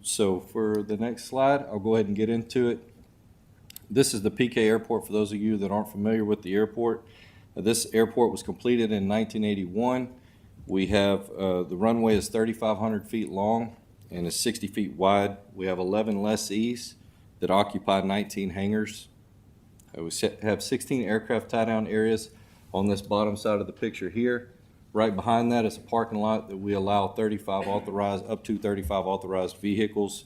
So for the next slide, I'll go ahead and get into it. This is the PK Airport for those of you that aren't familiar with the airport. This airport was completed in 1981. We have, the runway is 3,500 feet long and is 60 feet wide. We have 11 lessees that occupy 19 hangars. We have 16 aircraft tie-down areas on this bottom side of the picture here. Right behind that is a parking lot that we allow up to 35 authorized vehicles.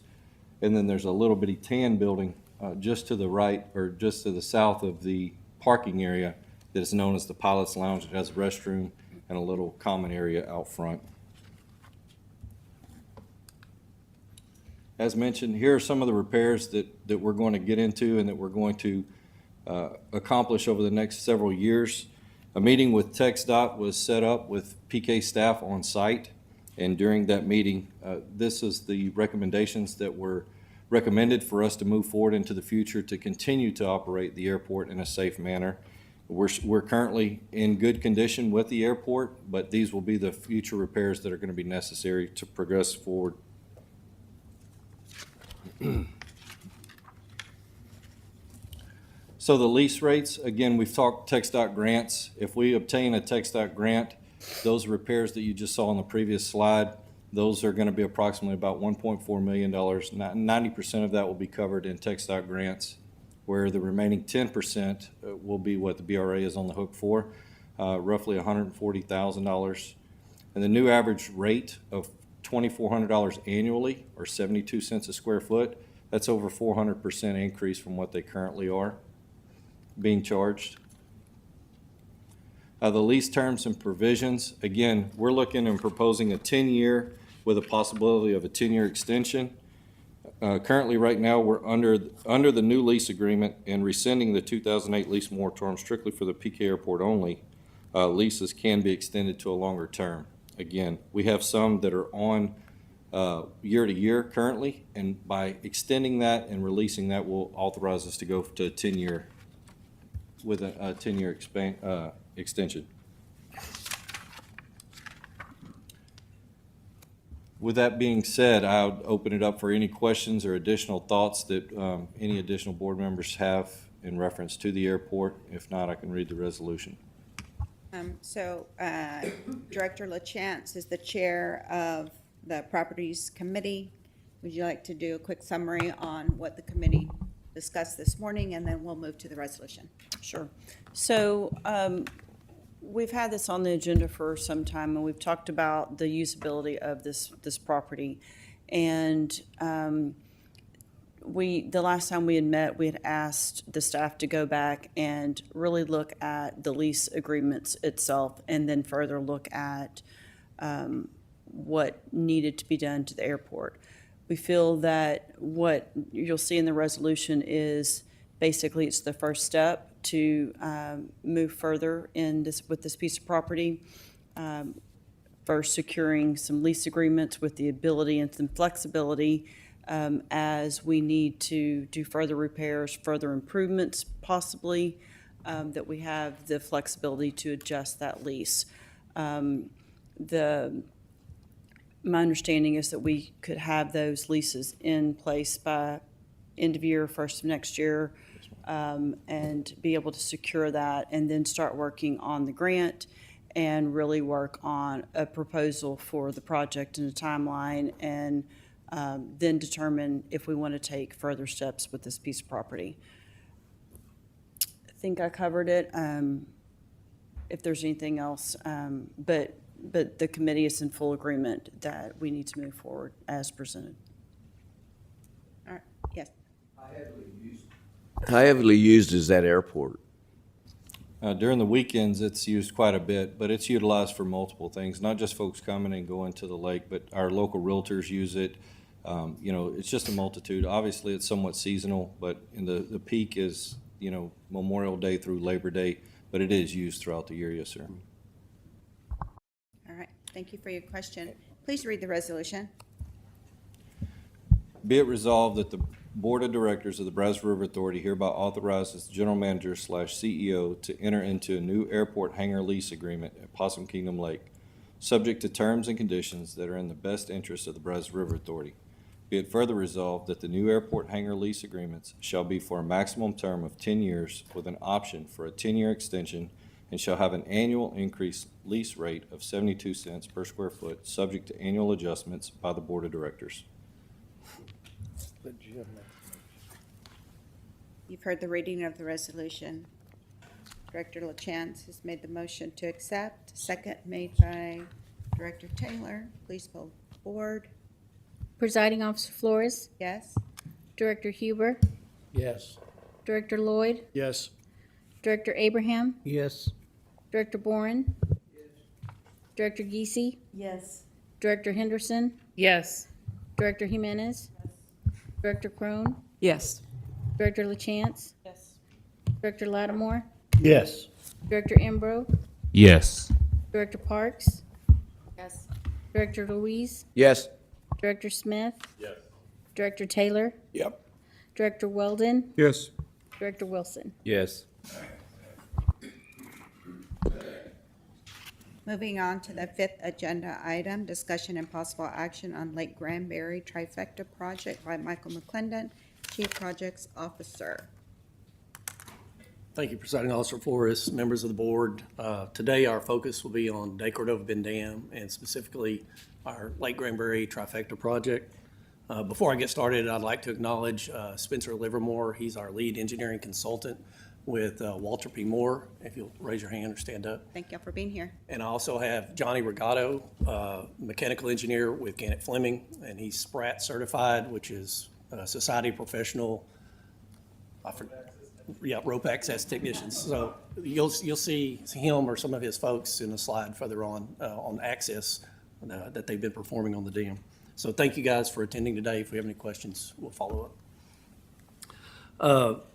And then there's a little bitty tan building just to the right or just to the south of the parking area that is known as the Pilot's Lounge. It has a restroom and a little common area out front. As mentioned, here are some of the repairs that we're going to get into and that we're going to accomplish over the next several years. A meeting with TxDOT was set up with PK staff on site, and during that meeting, this is the recommendations that were recommended for us to move forward into the future to continue to operate the airport in a safe manner. We're currently in good condition with the airport, but these will be the future repairs that are going to be necessary to progress forward. So the lease rates, again, we've talked TxDOT grants. If we obtain a TxDOT grant, those repairs that you just saw on the previous slide, those are going to be approximately about $1.4 million. 90% of that will be covered in TxDOT grants, where the remaining 10% will be what the BRA is on the hook for, roughly $140,000. And the new average rate of $2,400 annually, or 72 cents a square foot, that's over 400% increase from what they currently are being charged. The lease terms and provisions, again, we're looking and proposing a 10-year with a possibility of a 10-year extension. Currently, right now, we're under the new lease agreement and rescinding the 2008 lease moratorium strictly for the PK Airport only. Leases can be extended to a longer term. Again, we have some that are on year to year currently, and by extending that and releasing that will authorize us to go to a 10-year with a 10-year extension. With that being said, I would open it up for any questions or additional thoughts that any additional board members have in reference to the airport. If not, I can read the resolution. Director LaChance is the chair of the Properties Committee. Would you like to do a quick summary on what the committee discussed this morning, and then we'll move to the resolution? Sure. So we've had this on the agenda for some time, and we've talked about the usability of this property. And the last time we had met, we had asked the staff to go back and really look at the lease agreements itself, and then further look at what needed to be done to the airport. We feel that what you'll see in the resolution is basically it's the first step to move further with this piece of property. First, securing some lease agreements with the ability and some flexibility as we need to do further repairs, further improvements possibly, that we have the flexibility to adjust that lease. My understanding is that we could have those leases in place by end of year, first of next year, and be able to secure that, and then start working on the grant and really work on a proposal for the project and a timeline, and then determine if we want to take further steps with this piece of property. I think I covered it. If there's anything else, but the committee is in full agreement that we need to move forward as presented. All right, yes. How heavily used is that airport? During the weekends, it's used quite a bit, but it's utilized for multiple things, not just folks coming and going to the lake, but our local realtors use it. It's just a multitude. Obviously, it's somewhat seasonal, but in the peak is, Memorial Day through Labor Day, but it is used throughout the year, yes, sir. All right, thank you for your question. Please read the resolution. Be it resolved that the Board of Directors of the Brazos River Authority hereby authorizes the General Manager / CEO to enter into a new airport hangar lease agreement at Possum Kingdom Lake, subject to terms and conditions that are in the best interest of the Brazos River Authority. Be it further resolved that the new airport hangar lease agreements shall be for a maximum term of 10 years with an option for a 10-year extension, and shall have an annual increased lease rate of 72 cents per square foot, subject to annual adjustments by the Board of Directors. You've heard the reading of the resolution. Director LaChance has made the motion to accept. Second made by Director Taylor. Please poll the board. Presiding Officer Flores, Yes? Director Huber, Yes. Director Lloyd, Yes. Director Abraham, Yes. Director Boren, Director Giese, Yes. Director Henderson, Yes. Director Jimenez, Director Crone, Yes. Director LaChance, Yes. Director Lattimore, Yes. Director Embro, Yes. Director Parks, Yes. Director Louise, Yes. Director Smith, Director Taylor, Yep. Director Weldon, Yes. Director Wilson. Yes. Moving on to the fifth agenda item, discussion and possible action on Lake Granbury Trifecta Project by Michael McClendon, Chief Projects Officer. Thank you, Presiding Officer Flores, members of the board. Today, our focus will be on De Cordova Bend Dam and specifically our Lake Granbury Trifecta Project. Before I get started, I'd like to acknowledge Spencer Livermore. He's our lead engineering consultant with Walter P. Moore. If you'll raise your hand or stand up. Thank you for being here. And I also have Johnny Regato, mechanical engineer with Gannett Fleming, and he's SPRAT certified, which is Society of Professional, rope access technicians. So you'll see him or some of his folks in a slide further on access that they've been performing on the dam. So thank you guys for attending today. If we have any questions, we'll follow up.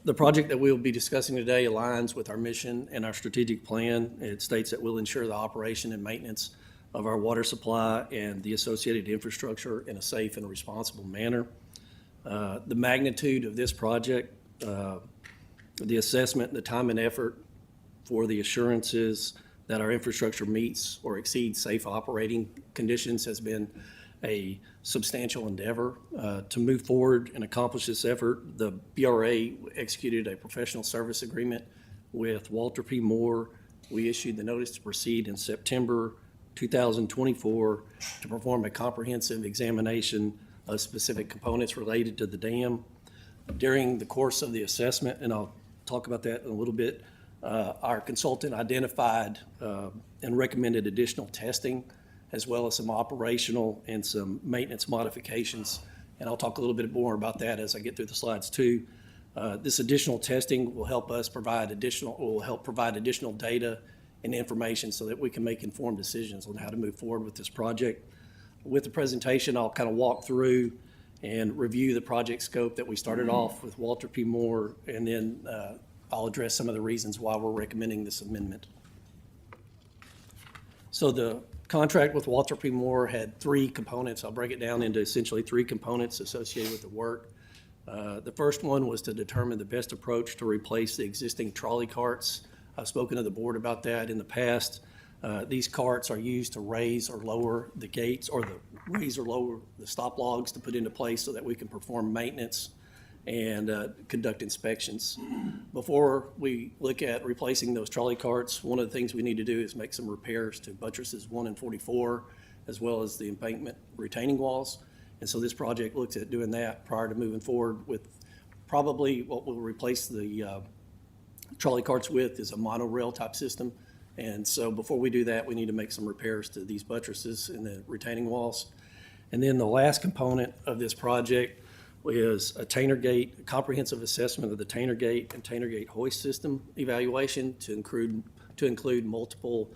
The project that we'll be discussing today aligns with our mission and our strategic plan. It states that we'll ensure the operation and maintenance of our water supply and the associated infrastructure in a safe and responsible manner. The magnitude of this project, the assessment, the time and effort for the assurances that our infrastructure meets or exceeds safe operating conditions has been a substantial endeavor. To move forward and accomplish this effort, the BRA executed a professional service agreement with Walter P. Moore. We issued the notice to proceed in September 2024 to perform a comprehensive examination of specific components related to the dam. During the course of the assessment, and I'll talk about that in a little bit, our consultant identified and recommended additional testing as well as some operational and some maintenance modifications. And I'll talk a little bit more about that as I get through the slides too. This additional testing will help provide additional data and information so that we can make informed decisions on how to move forward with this project. With the presentation, I'll kind of walk through and review the project scope that we started off with Walter P. Moore, and then I'll address some of the reasons why we're recommending this amendment. So the contract with Walter P. Moore had three components. I'll break it down into essentially three components associated with the work. The first one was to determine the best approach to replace the existing trolley carts. I've spoken to the board about that in the past. These carts are used to raise or lower the gates or raise or lower the stop logs to put into place so that we can perform maintenance and conduct inspections. Before we look at replacing those trolley carts, one of the things we need to do is make some repairs to buttresses 1 and 44, as well as the embankment retaining walls. And so this project looks at doing that prior to moving forward with probably what we'll replace the trolley carts with is a monorail type system. And so before we do that, we need to make some repairs to these buttresses and the retaining walls. And then the last component of this project is a Tainer Gate, a comprehensive assessment of the Tainer Gate and Tainer Gate hoist system evaluation to include multiple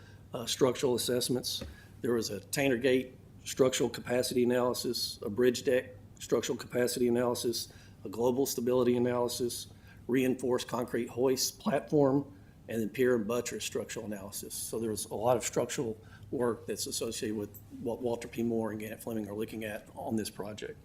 structural assessments. There was a Tainer Gate structural capacity analysis, a bridge deck structural capacity analysis, a global stability analysis, reinforced concrete hoist platform, and then pier and buttress structural analysis. So there's a lot of structural work that's associated with what Walter P. Moore and Gannett Fleming are looking at on this project.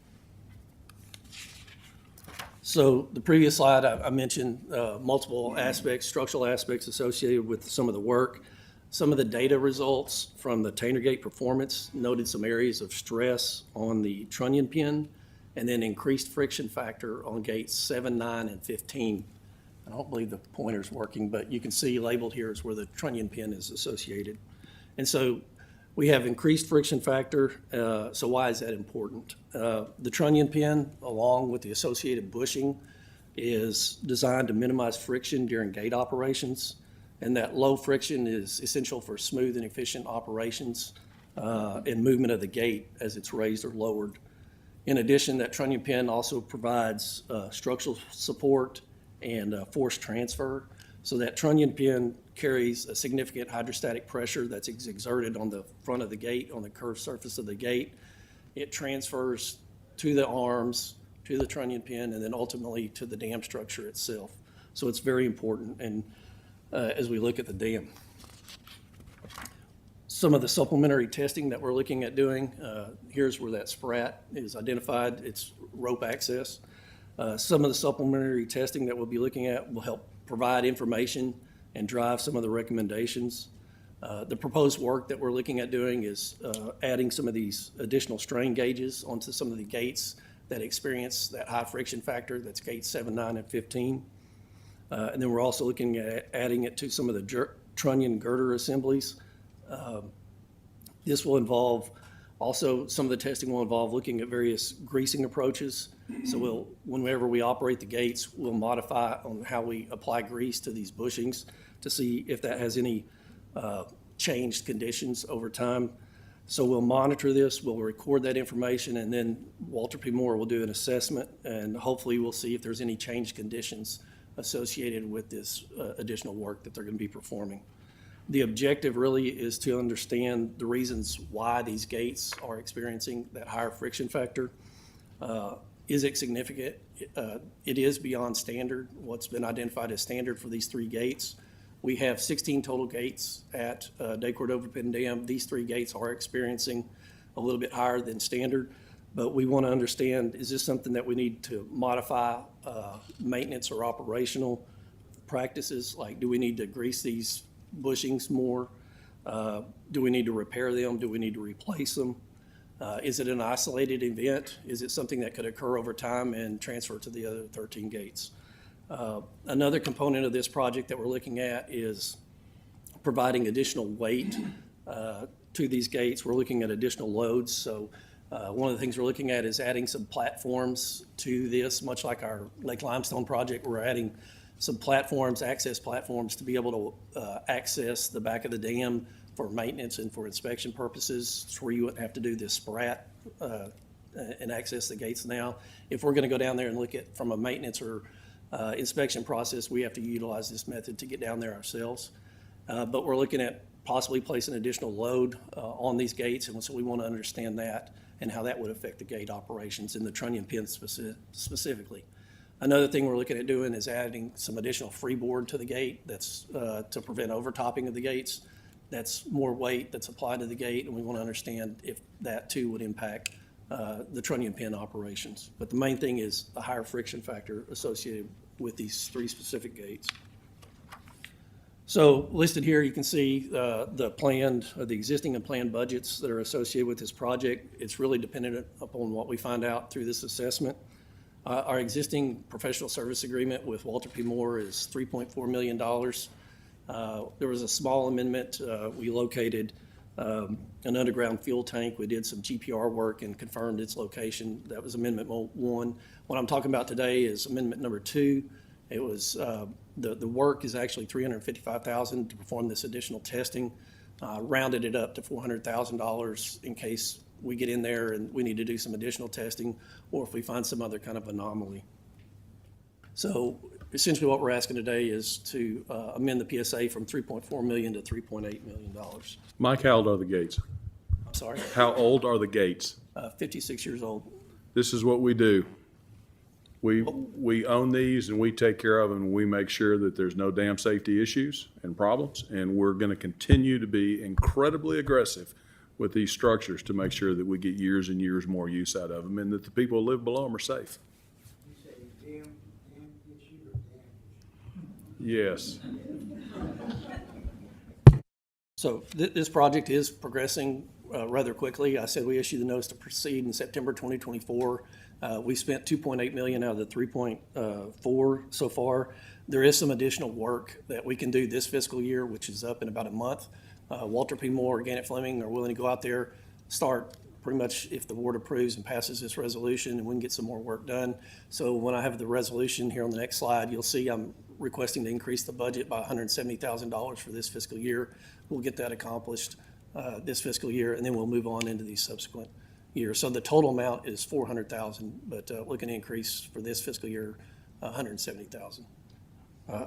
So the previous slide, I mentioned multiple aspects, structural aspects associated with some of the work. Some of the data results from the Tainer Gate performance noted some areas of stress on the trunnion pin and then increased friction factor on gates 7, 9, and 15. I don't believe the pointer's working, but you can see labeled here is where the trunnion pin is associated. And so we have increased friction factor. So why is that important? The trunnion pin, along with the associated bushing, is designed to minimize friction during gate operations. And that low friction is essential for smooth and efficient operations and movement of the gate as it's raised or lowered. In addition, that trunnion pin also provides structural support and force transfer. So that trunnion pin carries a significant hydrostatic pressure that's exerted on the front of the gate, on the curved surface of the gate. It transfers to the arms, to the trunnion pin, and then ultimately to the dam structure itself. So it's very important and as we look at the dam. Some of the supplementary testing that we're looking at doing, here's where that SPRAT is identified. It's rope access. Some of the supplementary testing that we'll be looking at will help provide information and drive some of the recommendations. The proposed work that we're looking at doing is adding some of these additional strain gauges onto some of the gates that experience that high friction factor, that's gates 7, 9, and 15. And then we're also looking at adding it to some of the trunnion girder assemblies. This will involve, also some of the testing will involve looking at various greasing approaches. So whenever we operate the gates, we'll modify on how we apply grease to these bushings to see if that has any changed conditions over time. So we'll monitor this, we'll record that information, and then Walter P. Moore will do an assessment, and hopefully we'll see if there's any changed conditions associated with this additional work that they're going to be performing. The objective really is to understand the reasons why these gates are experiencing that higher friction factor. Is it significant? It is beyond standard, what's been identified as standard for these 3 gates. We have 16 total gates at De Cordova Pit and Dam. These 3 gates are experiencing a little bit higher than standard, but we want to understand, is this something that we need to modify maintenance or operational practices? Like, do we need to grease these bushings more? Do we need to repair them? Do we need to replace them? Is it an isolated event? Is it something that could occur over time and transfer to the other 13 gates? Another component of this project that we're looking at is providing additional weight to these gates. We're looking at additional loads. So one of the things we're looking at is adding some platforms to this, much like our Lake Limestone project. We're adding some platforms, access platforms, to be able to access the back of the dam for maintenance and for inspection purposes. It's where you wouldn't have to do this sprat and access the gates now. If we're going to go down there and look at from a maintenance or inspection process, we have to utilize this method to get down there ourselves. But we're looking at possibly placing additional load on these gates, and so we want to understand that and how that would affect the gate operations in the trunnion pin specifically. Another thing we're looking at doing is adding some additional freeboard to the gate that's to prevent overtopping of the gates. That's more weight that's applied to the gate, and we want to understand if that too would impact the trunnion pin operations. But the main thing is a higher friction factor associated with these 3 specific gates. So listed here, you can see the existing and planned budgets that are associated with this project. It's really dependent upon what we find out through this assessment. Our existing professional service agreement with Walter P. Moore is $3.4 million. There was a small amendment. We located an underground fuel tank. We did some GPR work and confirmed its location. That was Amendment 1. What I'm talking about today is Amendment number 2. It was the work is actually $355,000 to perform this additional testing. Rounded it up to $400,000 in case we get in there and we need to do some additional testing, or if we find some other kind of anomaly. So essentially what we're asking today is to amend the PSA from $3.4 million to $3.8 million. Mike, how old are the gates? I'm sorry, How old are the gates? 56 years old. This is what we do. We own these and we take care of them, and we make sure that there's no dam safety issues and problems. And we're going to continue to be incredibly aggressive with these structures to make sure that we get years and years more use out of them, and that the people who live below them are safe. Yes. So this project is progressing rather quickly. I said we issued the notice to proceed in September 2024. We spent $2.8 million out of the 3.4 so far. There is some additional work that we can do this fiscal year, which is up in about a month. Walter P. Moore, Gannett Fleming are willing to go out there, start pretty much if the board approves and passes this resolution, and we can get some more work done. So when I have the resolution here on the next slide, you'll see I'm requesting to increase the budget by $170,000 for this fiscal year. We'll get that accomplished this fiscal year, and then we'll move on into these subsequent years. So the total amount is $400,000, but looking to increase for this fiscal year, $170,000.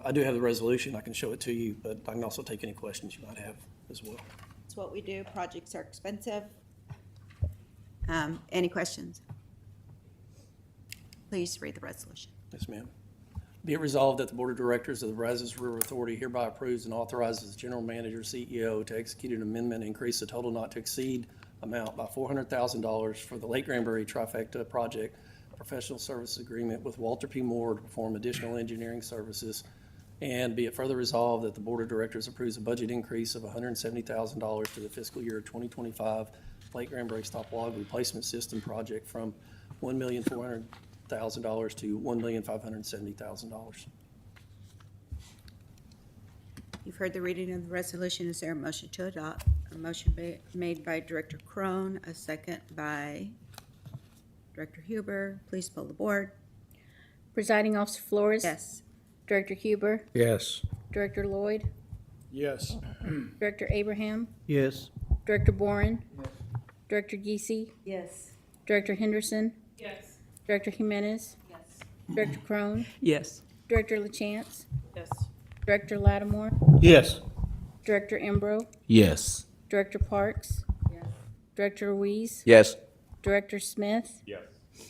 I do have the resolution. I can show it to you, but I can also take any questions you might have as well. That's what we do. Projects are expensive. Any questions? Please read the resolution. Yes, ma'am. Be it resolved that the Board of Directors of the Brazos River Authority hereby approves and authorizes the General Manager, CEO, to execute an amendment and increase the total not to exceed amount by $400,000 for the Lake Granbury Trifecta Project Professional Services Agreement with Walter P. Moore to perform additional engineering services And be it further resolved that the Board of Directors approves a budget increase of $170,000 for the fiscal year 2025 Lake Grand Break Stop Log Replacement System project from $1,400,000 to $1,570,000. You've heard the reading of the resolution. Is there a motion to adopt? A motion made by Director Crone, a second by Director Huber. Please poll the board. Presiding Officer Flores? Yes. Director Huber? Yes. Director Lloyd? Yes. Director Abraham? Yes. Director Boren? Director Geesey? Yes. Director Henderson? Yes. Director Jimenez? Yes. Director Crone? Yes. Director LaChance? Yes. Director Lattimore? Yes. Director Embro? Yes. Director Parks? Yes. Director Ruiz? Yes. Director Smith? Yes.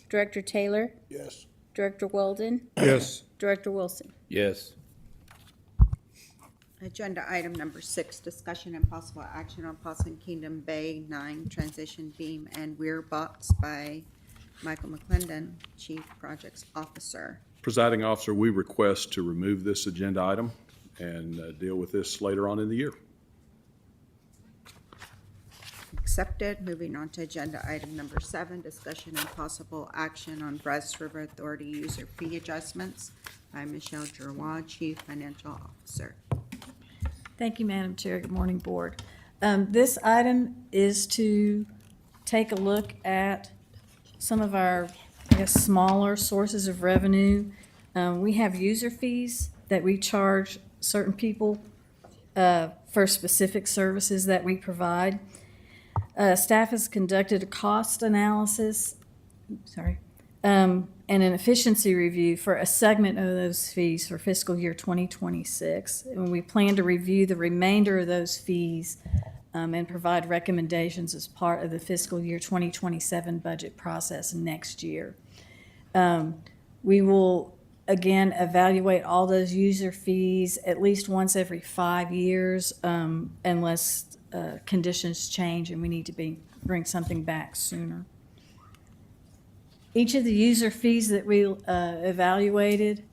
Director Taylor? Yes. Director Weldon? Yes. Director Wilson? Yes. Agenda item number 6, discussion and possible action on Possum Kingdom Bay 9 transition beam and weir box by Michael McClendon, Chief Projects Officer. Presiding officer, we request to remove this agenda item and deal with this later on in the year. Accepted. Moving on to agenda item number 7, discussion and possible action on Brazos River Authority user fee adjustments by Michelle Giroir, Chief Financial Officer. Thank you, Madam Chair. Good morning, Board. This item is to take a look at some of our, I guess, smaller sources of revenue. We have user fees that we charge certain people for specific services that we provide. Staff has conducted a cost analysis, and an efficiency review for a segment of those fees for fiscal year 2026. And we plan to review the remainder of those fees and provide recommendations as part of the fiscal year 2027 budget process next year. We will, again, evaluate all those user fees at least once every 5 years unless conditions change and we need to bring something back sooner. Each of the user fees that we evaluated,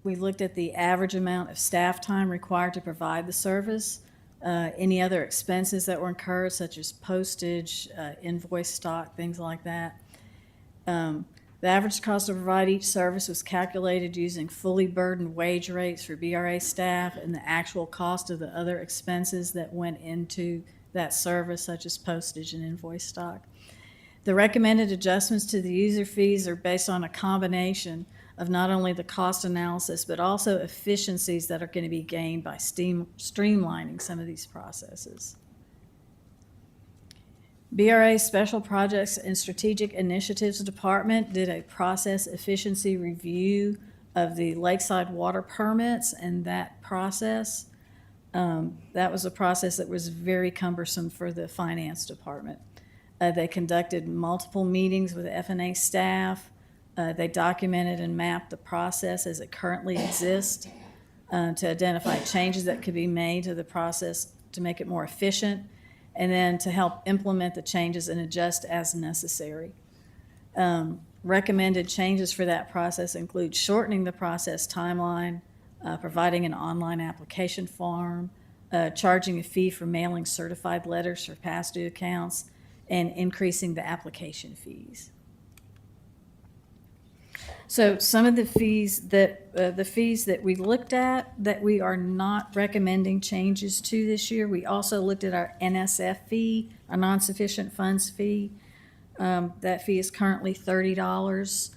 we looked at the average amount of staff time required to provide the service, any other expenses that were incurred, such as postage, invoice stock, things like that. The average cost to provide each service was calculated using fully burdened wage rates for BRA staff and the actual cost of the other expenses that went into that service, such as postage and invoice stock. The recommended adjustments to the user fees are based on a combination of not only the cost analysis, but also efficiencies that are going to be gained by streamlining some of these processes. BRA Special Projects and Strategic Initiatives Department did a process efficiency review of the lakeside water permits, and that process, that was a process that was very cumbersome for the finance department. They conducted multiple meetings with FNA staff. They documented and mapped the process as it currently exists to identify changes that could be made to the process to make it more efficient, and then to help implement the changes and adjust as necessary. Recommended changes for that process include shortening the process timeline, providing an online application form, charging a fee for mailing certified letters for past due accounts, and increasing the application fees. So some of the fees that we looked at that we are not recommending changes to this year, we also looked at our NSF fee, our non-sufficient funds fee. That fee is currently $30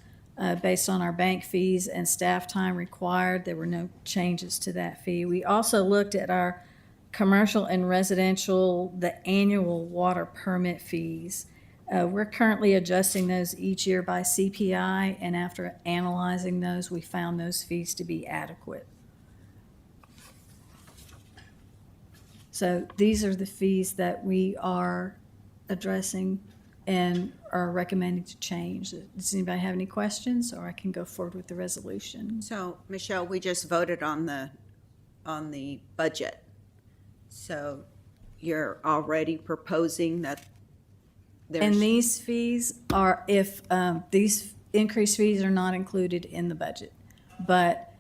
based on our bank fees and staff time required. There were no changes to that fee. We also looked at our commercial and residential, the annual water permit fees. We're currently adjusting those each year by CPI, and after analyzing those, we found those fees to be adequate. So these are the fees that we are addressing and are recommending to change. Does anybody have any questions, or I can go forward with the resolution? So, Michelle, we just voted on the budget. So you're already proposing that there's... And these fees are, if these increased fees are not included in the budget, but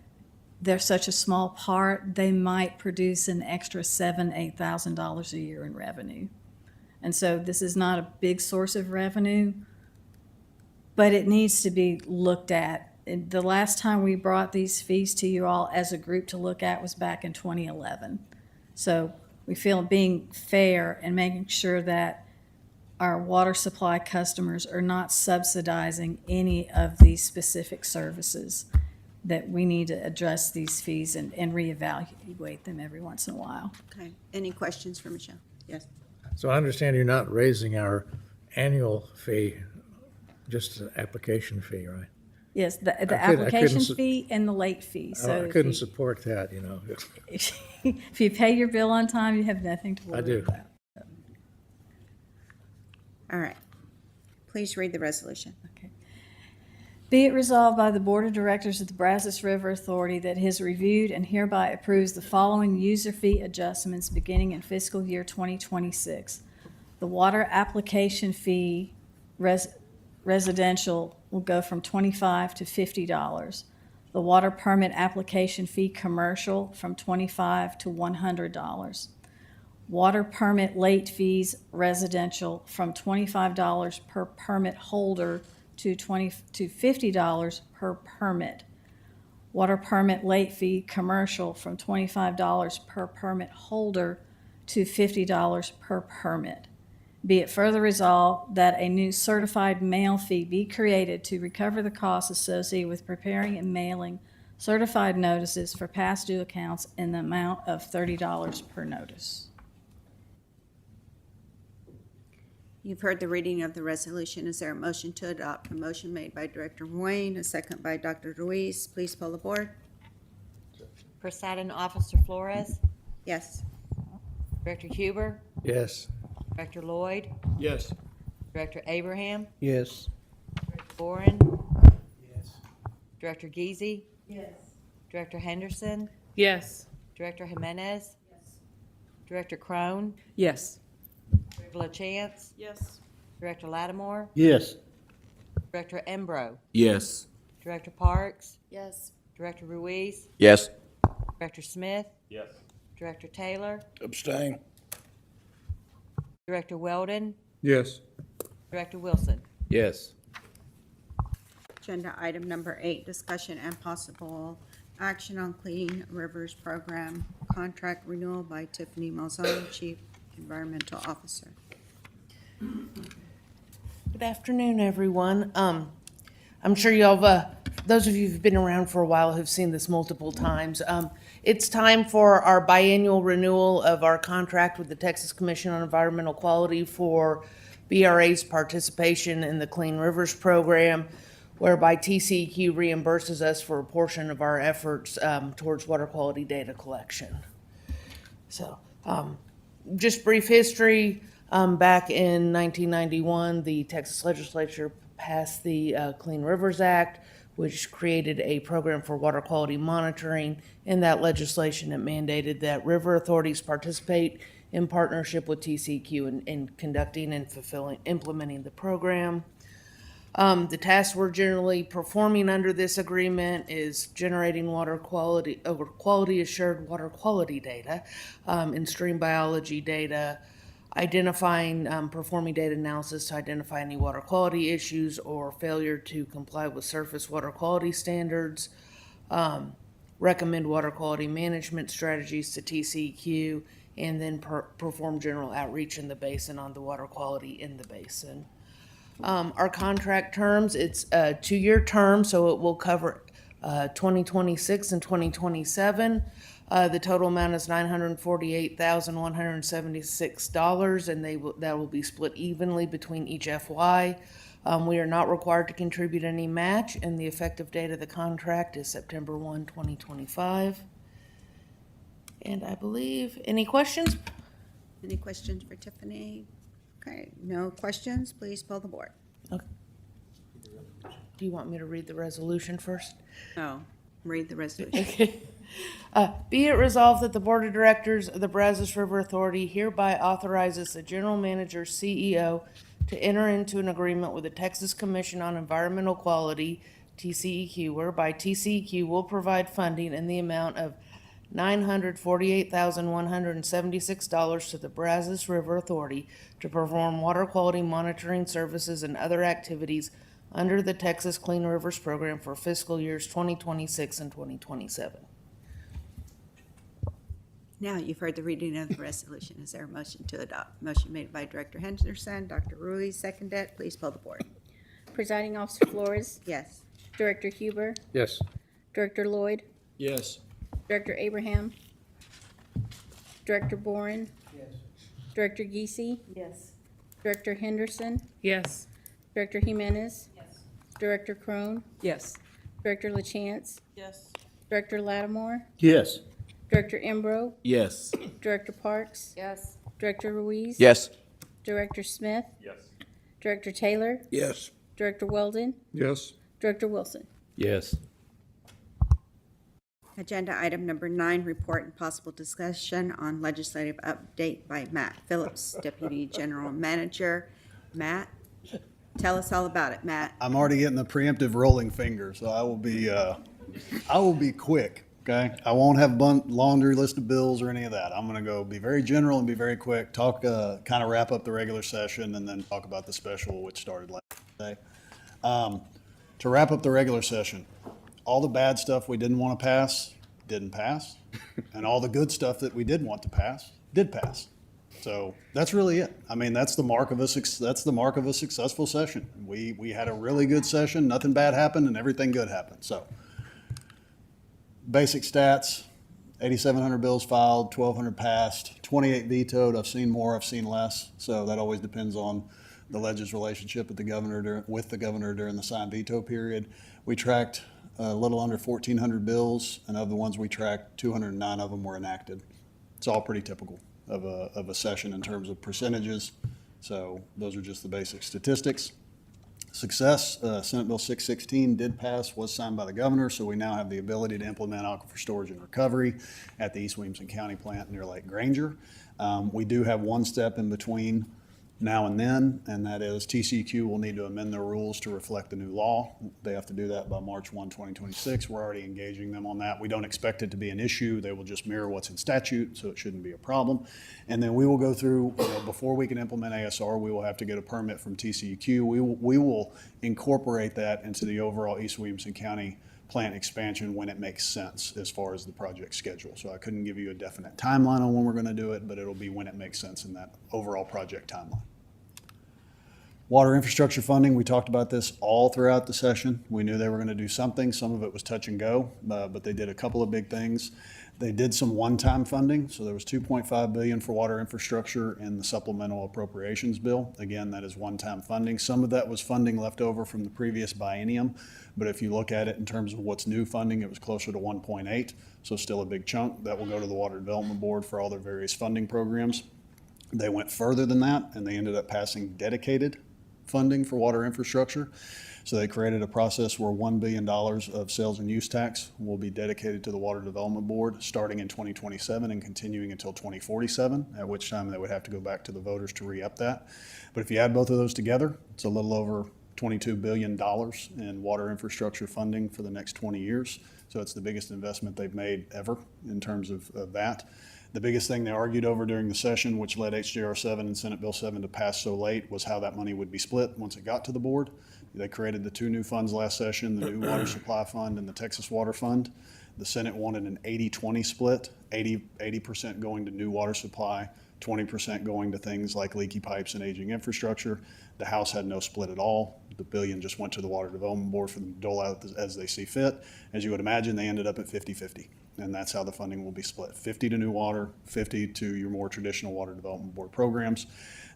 they're such a small part, they might produce an extra $8,000 a year in revenue. And so this is not a big source of revenue, but it needs to be looked at. And the last time we brought these fees to you all as a group to look at was back in 2011. So we feel being fair and making sure that our water supply customers are not subsidizing any of these specific services, that we need to address these fees and reevaluate them every once in a while. Okay, any questions for Michelle? Yes. So I understand you're not raising our annual fee, just the application fee, right? Yes, the couldn't application s- fee and the late fee. So I if couldn't you- support that, you know. if you pay your bill on time, you have nothing to worry I do. about. All right. Please read the resolution. Be it resolved by the Board of Directors of the Brazos River Authority that it has reviewed and hereby approves the following user fee adjustments beginning in fiscal year 2026. The water application fee residential will go from $25 to $50. The water permit application fee commercial from $25 to $100. Water permit late fees residential from $25 per permit holder to $50 per permit. Water permit late fee commercial from $25 per permit holder to $50 per permit. Be it further resolved that a new certified mail fee be created to recover the costs associated with preparing and mailing certified notices for past due accounts in the amount of $30 per notice. You've heard the reading of the resolution. Is there a motion to adopt? A motion made by Director Wayne, a second by Dr. Ruiz. Please poll the board. Presiding Officer Flores, Yes. Director Huber, Yes. Director Lloyd, Yes. Director Abraham, Yes. Director Boren, Yes. Director Geezy, Yes. Director Henderson, Yes. Director Jimenez, Director Crone, Yes. Director LaChance, Yes. Director Lattimore, Yes. Director Embro, Yes. Director Parks, Yes. Director Ruiz, Yes. Director Smith, Yes. Director Taylor, Abstain. Director Weldon, Yes. Director Wilson. Yes. Agenda item number 8, discussion and possible action on Clean Rivers Program contract renewal by Tiffany Malzahn, Chief Environmental Officer. Good afternoon, everyone. I'm sure those of you who've been around for a while have seen this multiple times. It's time for our biannual renewal of our contract with the Texas Commission on Environmental Quality for BRA's participation in the Clean Rivers Program, whereby TCEQ reimburses us for a portion of our efforts towards water quality data collection. So, just brief history. Back in 1991, the Texas legislature passed the Clean Rivers Act, which created a program for water quality monitoring. In that legislation, it mandated that river authorities participate in partnership with TCEQ in conducting and implementing the program. The tasks we're generally performing under this agreement is generating quality assured water quality data, and stream biology data, identifying, performing data analysis to identify any water quality issues or failure to comply with surface water quality standards, recommend water quality management strategies to TCEQ, and then perform general outreach in the basin on the water quality in the basin. Our contract terms, it's a 2-year term, so it will cover 2026 and 2027. The total amount is $948,176, and that will be split evenly between each FY. We are not required to contribute any match, and the effective date of the contract is September 1, 2025. And I believe, any questions? Any questions for Tiffany? Okay, no questions. Please poll the board. Okay. Do you want me to read the resolution first? No, read the resolution. Okay. Be it resolved that the Board of Directors of the Brazos River Authority hereby authorizes the General Manager, CEO, to enter into an agreement with the Texas Commission on Environmental Quality, TCEQ, whereby TCEQ will provide funding in the amount of $948,176 to the Brazos River Authority to perform water quality monitoring services and other activities under the Texas Clean Rivers Program for fiscal years 2026 and 2027. Now, you've heard the reading of the resolution. Is there a motion to adopt? Motion made by Director Henderson, Dr. Ruiz, seconded. Please poll the board. Presiding Officer Flores, Yes. Director Huber, Yes. Director Lloyd, Yes. Director Abraham, Director Boren, Director Geesey, Yes. Director Henderson, Yes. Director Jimenez, Director Crone, Yes. Director LaChance, Yes. Director Lattimore, Yes. Director Embro, Yes. Director Parks, Yes. Director Ruiz. Yes. Director Smith, Yes. Director Taylor, Yes. Director Weldon, Yes. Director Wilson. Yes. Agenda item number 9, report and possible discussion on legislative update by Matt Phillips, Deputy General Manager. Matt, tell us all about it, Matt. I'm already getting the preemptive rolling finger, so I will be quick. Okay, I won't have laundry list of bills or any of that. I'm going to go be very general and be very quick. Talk, kind of wrap up the regular session, and then talk about the special, which started last day. To wrap up the regular session, all the bad stuff we didn't want to pass didn't pass, and all the good stuff that we did want to pass did pass. So that's really it. I mean, that's the mark of a successful session. We had a really good session. Nothing bad happened, and everything good happened. So. Basic stats, 8,700 bills filed, 1,200 passed, 28 vetoed. I've seen more, I've seen less. So that always depends on the ledge's relationship with the governor during the sign veto period. We tracked a little under 1,400 bills, and of the ones we tracked, 209 of them were enacted. It's all pretty typical of a session in terms of percentages. So those are just the basic statistics. Success, Senate Bill 616 did pass, was signed by the governor, so we now have the ability to implement aquifer storage and recovery at the East Williamson County plant near Lake Granger. We do have one step in between now and then, and that is TCEQ will need to amend their rules to reflect the new law. They have to do that by March 1, 2026. We're already engaging them on that. We don't expect it to be an issue. They will just mirror what's in statute, so it shouldn't be a problem. And then we will go through, before we can implement ASR, we will have to get a permit from TCEQ. We will incorporate that into the overall East Williamson County plant expansion when it makes sense as far as the project schedule. So I couldn't give you a definite timeline on when we're going to do it, but it'll be when it makes sense in that overall project timeline. Water infrastructure funding, we talked about this all throughout the session. We knew they were going to do something. Some of it was touch and go, but they did a couple of big things. They did some one-time funding, so there was $2.5 billion for water infrastructure in the supplemental appropriations bill. Again, that is one-time funding. Some of that was funding left over from the previous biennium, but if you look at it in terms of what's new funding, it was closer to 1.8, so still a big chunk. That will go to the Water Development Board for all their various funding programs. They went further than that, and they ended up passing dedicated funding for water infrastructure. So they created a process where $1 billion of sales and use tax will be dedicated to the Water Development Board starting in 2027 and continuing until 2047, at which time they would have to go back to the voters to re-up that. But if you add both of those together, it's a little over $22 billion in water infrastructure funding for the next 20 years. So it's the biggest investment they've made ever in terms of that. The biggest thing they argued over during the session, which led HJR 7 and Senate Bill 7 to pass so late, was how that money would be split once it got to the board. They created the two new funds last session, the new Water Supply Fund and the Texas Water Fund. The Senate wanted an 80-20 split, 80% going to new water supply, 20% going to things like leaky pipes and aging infrastructure. The House had no split at all. The billion just went to the Water Development Board for them to dole out as they see fit. As you would imagine, they ended up at 50-50. And that's how the funding will be split. 50 to new water, 50 to your more traditional Water Development Board programs.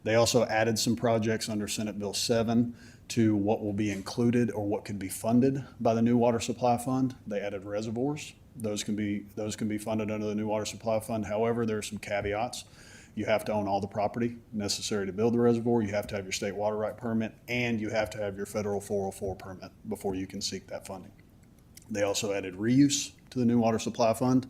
They also added some projects under Senate Bill 7 to what will be included or what could be funded by the new Water Supply Fund. They added reservoirs. Those can be funded under the new Water Supply Fund. However, there are some caveats. You have to own all the property necessary to build the reservoir. You have to have your state water right permit, and you have to have your federal 404 permit before you can seek that funding. They also added reuse to the new Water Supply Fund.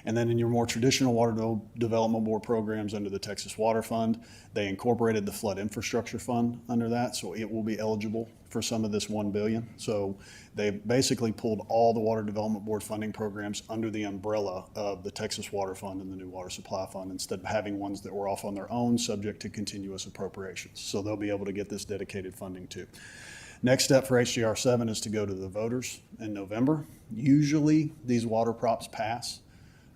And then in your more traditional Development Board programs under the Texas Water Fund, they incorporated the Flood Infrastructure Fund under that, so it will be eligible for some of this $1 billion. So they basically pulled all the Water Development Board funding programs under the umbrella of the Texas Water Fund and the New Water Supply Fund, instead of having ones that were off on their own, subject to continuous appropriations. So they'll be able to get this dedicated funding too. Next step for HJR 7 is to go to the voters in November. Usually these water props pass.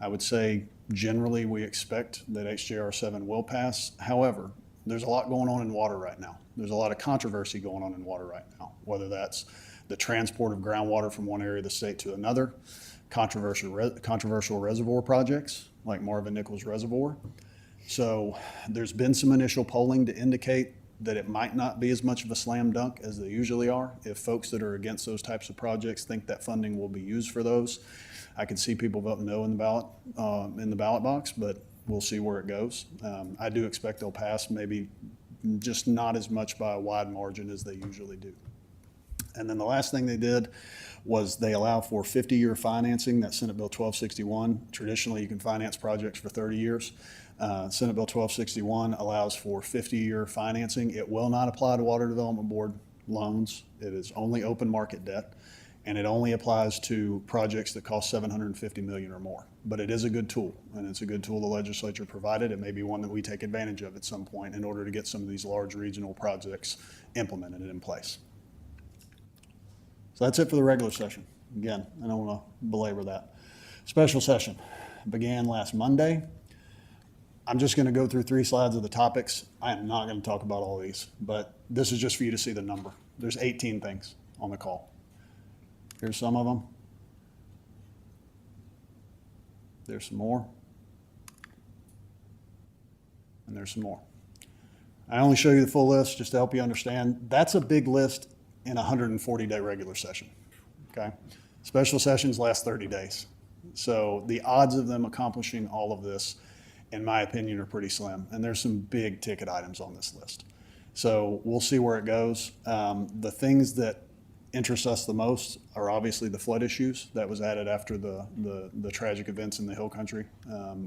I would say generally we expect that HJR 7 will pass. However, there's a lot going on in water right now. There's a lot of controversy going on in water right now, whether that's the transport of groundwater from one area of the state to another, controversial reservoir projects like Marvin Nichols Reservoir. So there's been some initial polling to indicate that it might not be as much of a slam dunk as they usually are. If folks that are against those types of projects think that funding will be used for those, I could see people voting no in the ballot box, but we'll see where it goes. I do expect they'll pass, maybe just not as much by a wide margin as they usually do. And then the last thing they did was they allow for 50-year financing. That's Senate Bill 1261. Traditionally, you can finance projects for 30 years. Senate Bill 1261 allows for 50-year financing. It will not apply to Water Development Board loans. It is only open market debt, and it only applies to projects that cost $750 million or more. But it is a good tool, and it's a good tool the legislature provided. It may be one that we take advantage of at some point in order to get some of these large regional projects implemented and in place. So that's it for the regular session. Again, I don't want to belabor that. Special session began last Monday. I'm just going to go through 3 slides of the topics. I am not going to talk about all these, but this is just for you to see the number. There's 18 things on the call. Here's some of them. There's some more. And there's some more. I only show you the full list just to help you understand. That's a big list in a 140-day regular session, okay? Special sessions last 30 days. So the odds of them accomplishing all of this, in my opinion, are pretty slim. And there's some big ticket items on this list. So we'll see where it goes. The things that interest us the most are obviously the flood issues that was added after the tragic events in the Hill Country.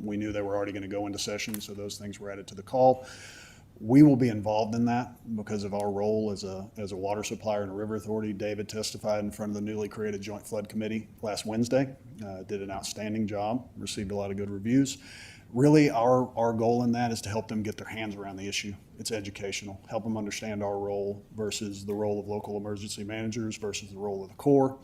We knew they were already going to go into session, so those things were added to the call. We will be involved in that because of our role as a water supplier and a river authority. David testified in front of the newly created Joint Flood Committee last Wednesday, did an outstanding job, received a lot of good reviews. Really, our goal in that is to help them get their hands around the issue. It's educational, help them understand our role versus the role of local emergency managers versus the role of the Corps,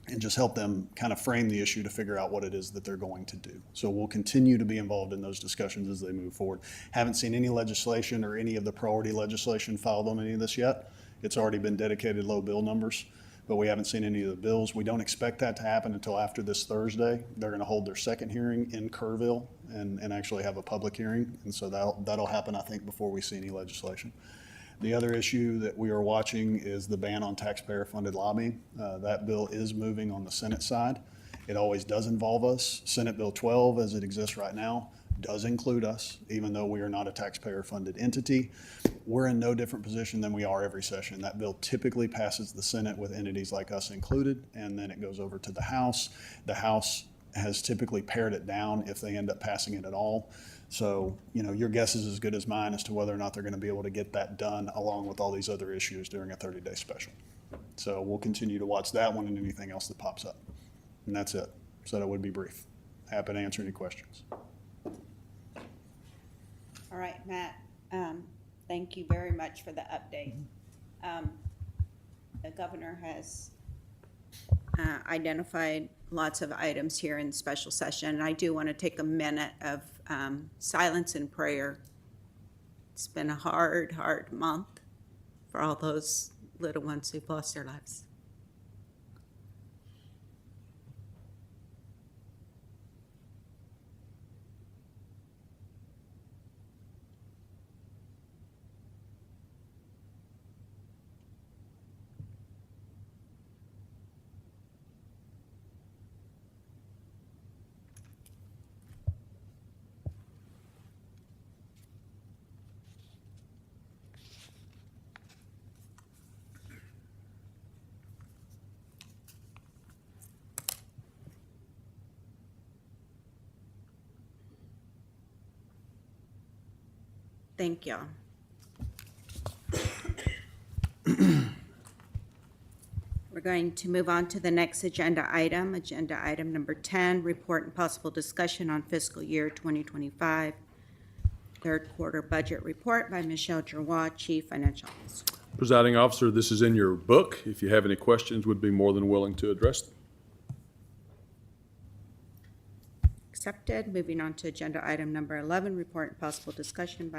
and just help them kind of frame the issue to figure out what it is that they're going to do. So we'll continue to be involved in those discussions as they move forward. Haven't seen any legislation or any of the priority legislation filed on any of this yet. It's already been dedicated low bill numbers, but we haven't seen any of the bills. We don't expect that to happen until after this Thursday. They're going to hold their second hearing in Kerrville and actually have a public hearing. And so that'll happen, I think, before we see any legislation. The other issue that we are watching is the ban on taxpayer-funded lobbying. That bill is moving on the Senate side. It always does involve us. Senate Bill 12, as it exists right now, does include us, even though we are not a taxpayer-funded entity. We're in no different position than we are every session. That bill typically passes the Senate with entities like us included, and then it goes over to the House. The House has typically pared it down if they end up passing it at all. So, your guess is as good as mine as to whether or not they're going to be able to get that done along with all these other issues during a 30-day special. So we'll continue to watch that one and anything else that pops up. And that's it. So that would be brief. Happy to answer any questions. All right, Matt, thank you very much for the update. The governor has identified lots of items here in special session, and I do want to take a minute of silence and prayer. It's been a hard month for all those little ones who've lost their lives. Thank y'all. We're going to move on to the next agenda item number 10, report and possible discussion on fiscal year 2025, third quarter budget report by Michelle Giroir, Chief Financial Officer. Presiding officer, this is in your book. If you have any questions, would be more than willing to address them. Accepted. Moving on to agenda item number 11, report and possible discussion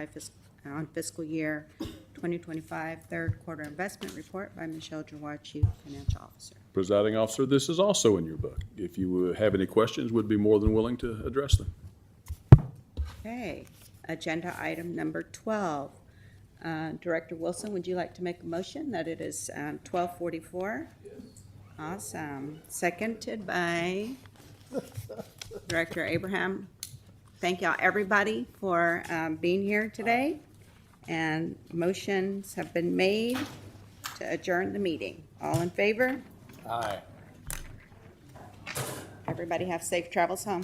on fiscal year 2025, third quarter investment report by Michelle Giroir, Chief Financial Officer. Presiding officer, this is also in your book. If you have any questions, would be more than willing to address them. Okay, agenda item number 12. Director Wilson, would you like to make a motion that it is 12:44? Yes. Awesome. Seconded by Director Abraham. Thank y'all, everybody, for being here today. And motions have been made to adjourn the meeting. All in favor? Aye. Everybody have safe travels home.